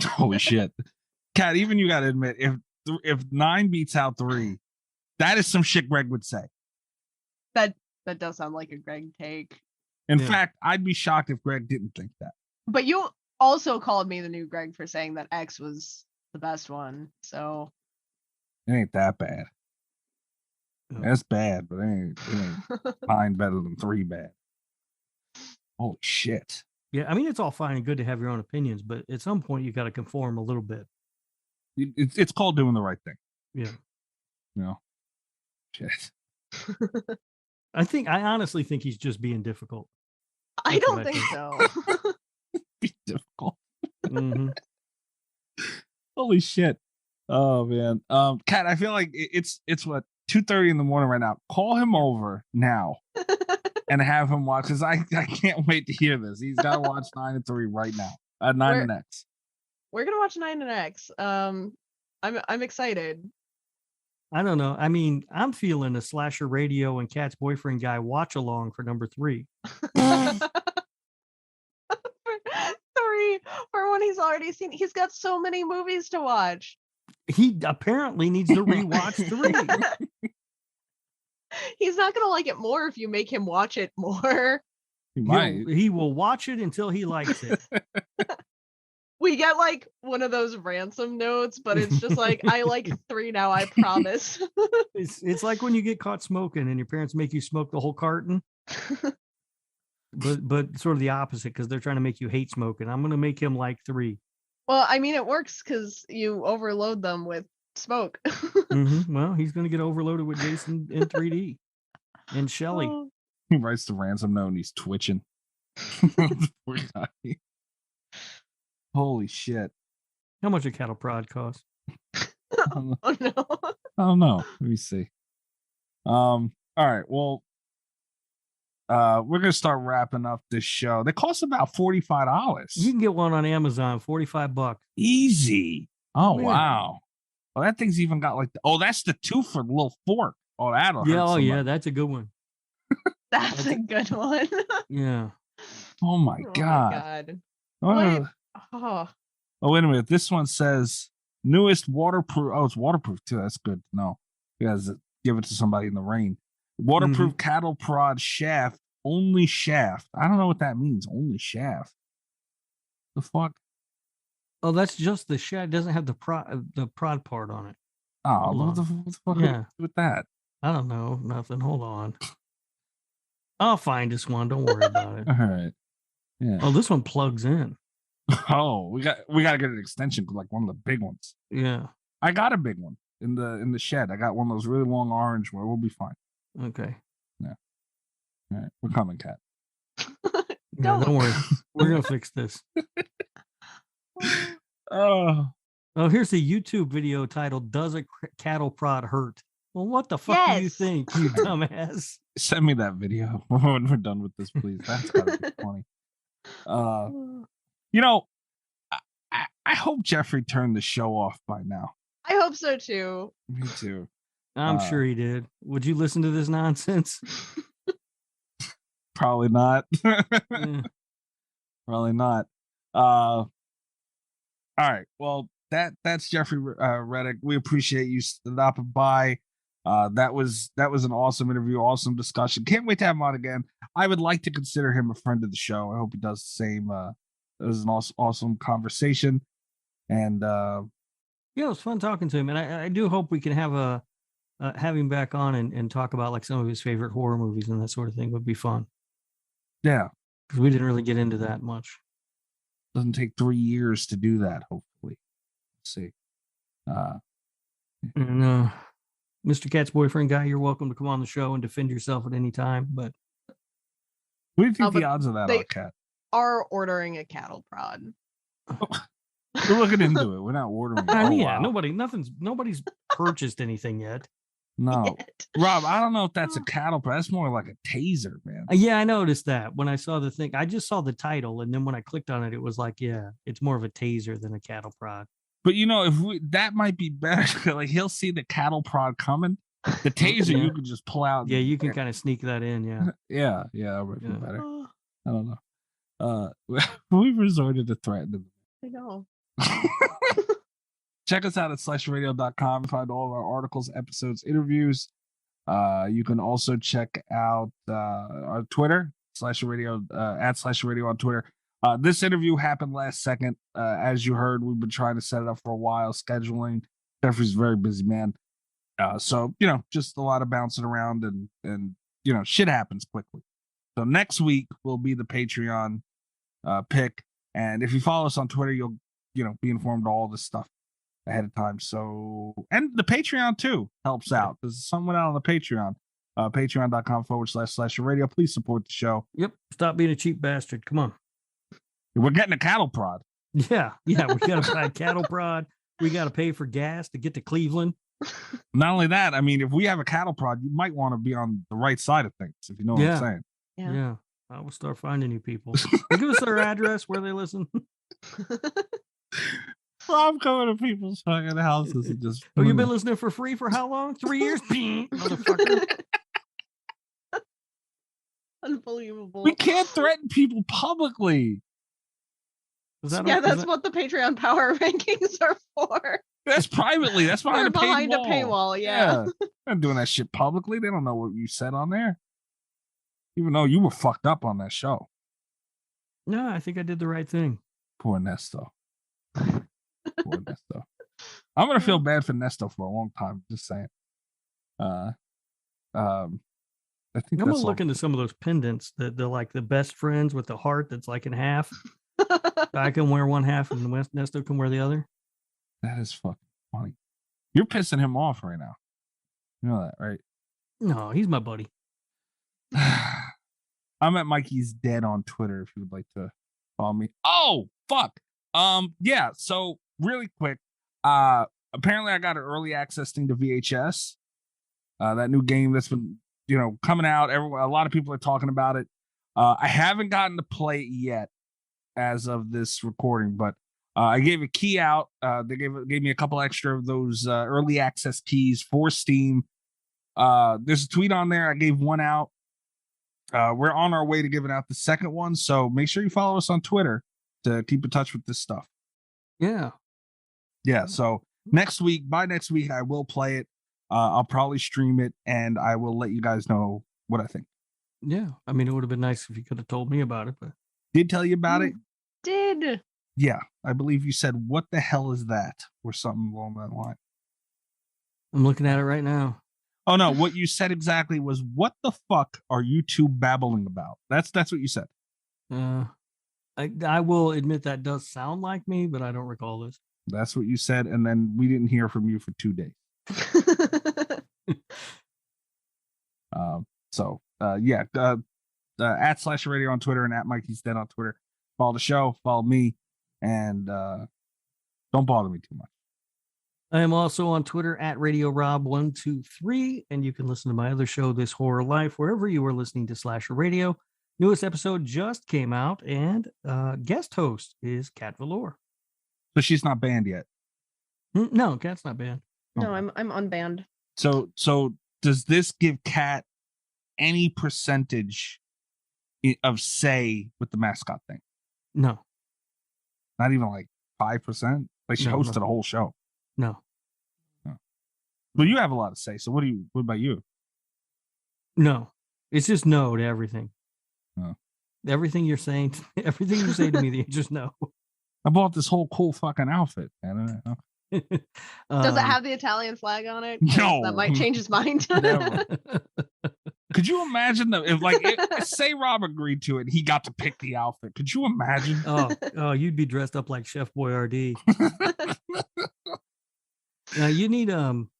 Holy shit. Kat, even you got to admit, if 9 beats out 3, that is some shit Greg would say. That does sound like a Greg take. In fact, I'd be shocked if Greg didn't think that. But you also called me the new Greg for saying that X was the best one, so it ain't that bad. That's bad, but it ain't 9 better than 3 bad. Holy shit. Yeah, I mean, it's all fine and good to have your own opinions, but at some point you got to conform a little bit. It's called doing the right thing. Yeah. You know? Shit. I honestly think he's just being difficult. I That's don't what I think think. so. Be difficult. Mhm. Holy shit. Oh man. Kat, I feel like it's what 2:30 in the morning right now. Call him over now and have him watch because I can't wait to hear this. He's got to watch 9 and 3 right now. 9 and X. We're gonna watch 9 and X. I'm excited. I don't know. I mean, I'm feeling a Slasher Radio and Cat's Boyfriend guy watch along for number 3. 3 for when he's already seen. He's got so many movies to watch. He apparently needs to rewatch 3. He's not gonna like it more if you make him watch it more. He might. He will watch it until he likes it. We get like one of those ransom notes, but it's just like, I like 3 now, I promise. It's like when you get caught smoking and your parents make you smoke the whole carton. But sort of the opposite because they're trying to make you hate smoking. I'm gonna make him like 3. Well, I mean, it works because you overload them with smoke. Well, he's gonna get overloaded with Jason in 3D and Shelly. Oh. He writes the ransom note and he's twitching. Poor guy. Holy shit. How much a cattle prod cost? Oh no. I don't know. Let me see. All right. Well, we're gonna start wrapping up this show. They cost about $45. You can get one on Amazon, $45. Easy. Oh Yeah. wow. Well, that thing's even got like that's the 2 for the little fork. Oh, that'll hurt Yeah, oh yeah, somebody. that's a good one. That's a good one. Yeah. Oh my Oh god. my god. Oh, Wait. Oh. oh, wait a minute. This one says newest waterproof. Oh, it's waterproof too. That's good. No, you guys give it to somebody in the rain. Waterproof cattle prod shaft. Only shaft. I don't know what that means. Only shaft. The fuck? Oh, that's just the shed. It doesn't have the prod part on it. Oh, Hold what the fuck do we Yeah. do with that? I don't know. Nothing. Hold on. I'll find this one. Don't worry about it. All right. Yeah. Oh, this one plugs in. Oh, we got to get an extension, like one of the big ones. Yeah. I got a big one in the shed. I got one of those really long orange where we'll be fine. Okay. All right, we're coming, Kat. Yeah, don't worry. We're gonna fix this. Oh, Here's a YouTube video titled "Does a Cattle Prod Hurt?" Well, what the fuck do you Yes. think, you dumbass? send me that video when we're done with this, please. That's gotta be funny. You know, I hope Jeffrey turned the show off by now. I hope so too. Me too. I'm sure he did. Would you listen to this nonsense? Probably not. Yeah. Probably not. All right. Well, that's Jeffrey Reddick. We appreciate you stopping by. That was an awesome interview, awesome discussion. Can't wait to have him on again. I would like to consider him a friend of the show. I hope he does the same. It was an awesome conversation, and Yeah, it was fun talking to him, and I do hope we can have have him back on and talk about like some of his favorite horror movies and that sort of thing. Would be fun yeah, because we didn't really get into that much. doesn't take 3 years to do that. Hopefully, let's see. And Mr. Cat's Boyfriend guy, you're welcome to come on the show and defend yourself at any time. But What do you think but the odds of that they- are, Kat? Are ordering a cattle prod. We're looking into it. We're not ordering it. Oh, yeah, wow. nobody's purchased anything yet. No, Yet. Rob, I don't know if that's a cattle prod. That's more like a taser, man. Yeah, I noticed that when I saw the thing. I just saw the title, and then when I clicked on it, it was like, yeah, it's more of a taser than a cattle prod. But you know, that might be better. Like he'll see the cattle prod coming. The taser Yeah. you can just pull out. Yeah, you can kind of sneak that in. Yeah. Yeah, that would be Yeah. better. Oh, I don't know. We've resorted to threatening. I know. Check us out at slashradio.com. Find all of our articles, episodes, interviews. You can also check out our Twitter, /radio, at /radio on Twitter. This interview happened last second. As you heard, we've been trying to set it up for a while, scheduling. Jeffrey's a very busy man. So, just a lot of bouncing around and shit happens quickly. So next week will be the Patreon pick. And if you follow us on Twitter, you'll, be informed of all this stuff ahead of time. So, and the Patreon too helps out. There's someone out on the Patreon. Patreon.com//radio. Please support the show. Yep. Stop being a cheap bastard. Come on. We're getting a cattle prod. Yeah. We got to buy a cattle prod. We got to pay for gas to get to Cleveland. Not only that, I mean, if we have a cattle prod, you might want to be on the right side of things, if you know what I'm saying. Yeah. I will start finding you people. Give us their address where they listen. I'm coming to people's fucking houses and just. Oh, you've been listening for free for how long? 3 years? Motherfucker. Unbelievable. We can't threaten people publicly. That's what the Patreon power rankings are for. That's privately. That's behind a paywall. Yeah. Not doing that shit publicly. They don't know what you said on there. Even though you were fucked up on that show. No, I think I did the right thing. Poor Nesto. Poor Nesto. I'm gonna feel bad for Nesto for a long time. Just saying. I think I'm gonna look into some of those pendants that they're like the best friends with the heart that's like in half. I can wear one half and Nesto can wear the other. That is fucking funny. You're pissing him off right now. You know that, right? No, he's my buddy. I'm at Mikey's Dead on Twitter if you would like to follow me. Oh, fuck. Yeah, so really quick. Apparently I got an early access thing to VHS. That new game that's been, coming out. A lot of people are talking about it. I haven't gotten to play it yet as of this recording, but I gave a key out. They gave me a couple extra of those early access keys for Steam. There's a tweet on there. I gave one out. We're on our way to giving out the second one, so make sure you follow us on Twitter to keep in touch with this stuff. Yeah. So by next week, I will play it. I'll probably stream it, and I will let you guys know what I think. Yeah, I mean, it would have been nice if you could have told me about it, but did tell you about it. Did. Yeah, I believe you said, "What the hell is that?" or something along that line. I'm looking at it right now. Oh no, what you said exactly was, "What the fuck are you two babbling about?" That's what you said. I will admit that does sound like me, but I don't recall this. That's what you said, and then we didn't hear from you for 2 days. At /radio on Twitter and at Mikey's Dead on Twitter. Follow the show, follow me, and don't bother me too much. I am also on Twitter at Radio Rob123, and you can listen to my other show, This Horror Life, wherever you are listening to Slasher Radio. Newest episode just came out, and guest host is Kat Valor. So she's not banned yet? No, Kat's not banned. No, I'm unbanned. So does this give Kat any percentage of say with the mascot thing? No. Not even like 5%? Like she hosted a whole show. No. Well, you have a lot of say. So what about you? No. It's just no to everything. Oh. Everything you're saying, everything you say to me, the answer is no. I bought this whole cool fucking outfit. I don't know. Does it have the Italian flag on it? No. That might change his mind. Could you imagine if say Rob agreed to it, he got to pick the outfit. Could you imagine? Oh, you'd be dressed up like Chef Boyardee. You need I'm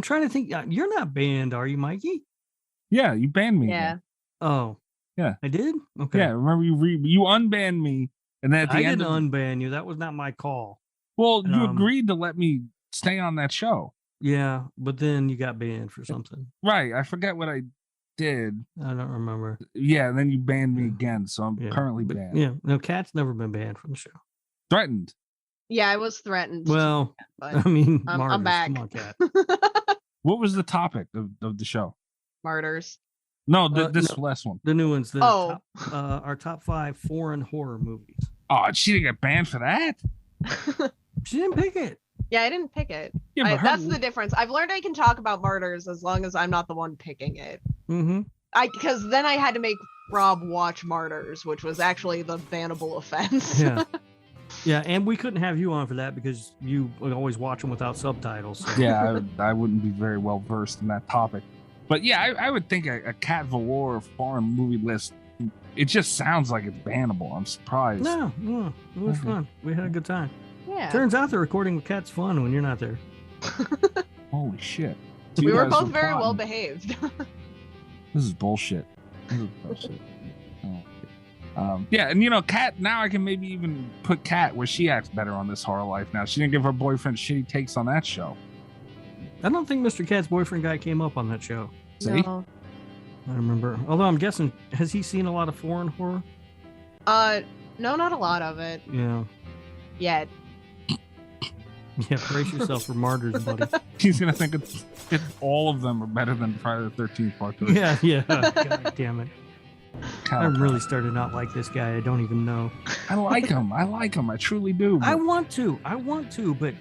trying to think. You're not banned, are you, Mikey? Yeah, you banned me. Yeah. Then. Oh, yeah, I did. Okay. Yeah, remember you unbanned me, and then at the I end, didn't unban you. That was not my call. Well, you agreed to let me stay on that show. Yeah, but then you got banned for something. Right. I forget what I did. I don't remember. Yeah, and then you banned me again, so I'm currently banned. Yeah, no, Kat's never been banned from the show. Threatened. Yeah, I was threatened. Well, but I mean, I'm back. Come on, Kat. What was the topic of the show? Martyrs. No, this last one. The new ones. Our top 5 foreign horror movies. Oh, she didn't get banned for that? She didn't pick it. Yeah, I didn't pick it. Yeah, that's the difference. I've learned I can talk about Martyrs as long as I'm not the one picking it. Mm-hmm. Because then I had to make Rob watch Martyrs, which was actually the bannable offense. Yeah. Yeah, and we couldn't have you on for that because you would always watch them without subtitles. So. Yeah, I wouldn't be very well versed in that topic. But yeah, I would think a Kat Valor foreign movie list, it just sounds like it's bannable. I'm surprised. No, it was fun. We had a good time. Yeah. Turns out the recording with Kat's fun when you're not there. Holy shit. We were both very well behaved. This is bullshit. Yeah, and Kat, now I can maybe even put Kat where she acts better on This Horror Life now. She didn't give her boyfriend shitty takes on that show. I don't think Mr. Cat's boyfriend guy came up on that show. See? No. I remember. Although I'm guessing, has he seen a lot of foreign horror? No, not a lot of it. Yeah. Yet. Yeah, brace yourself for martyrs, buddy. He's going to think all of them are better than Friday the 13th Part 3. Yeah. God damn it. I'm really starting to not like this guy. I don't even know. I like him. I truly do. I want to, but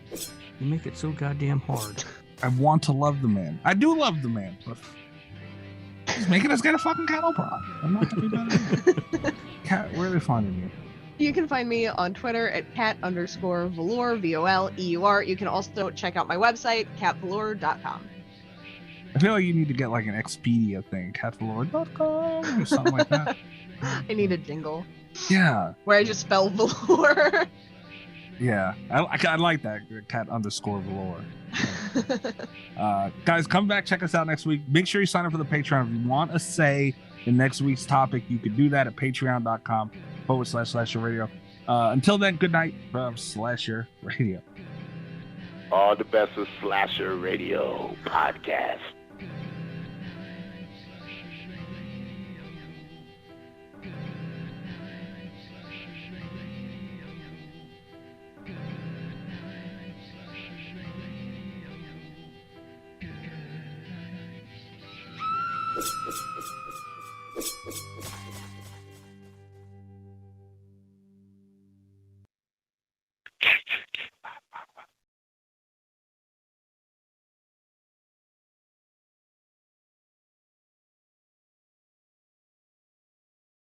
you make it so goddamn hard. I want to love the man. I do love the man, but he's making us get a fucking cattle prod. I'm not happy about it. Kat, where are they finding you? You can find me on Twitter at cat_velour, VOLEUR. You can also check out my website, catvelour.com. I feel like you need to get like an Expedia thing, catvelour.com or something like that. I need a jingle. Yeah. Where I just spell velour. Yeah. I like that, cat_velour. Guys, come back, check us out next week. Make sure you sign up for the Patreon. If you want a say in next week's topic, you can do that at patreon.com/Slasher Radio. Until then, good night from Slasher Radio. All the best with Slasher Radio podcast.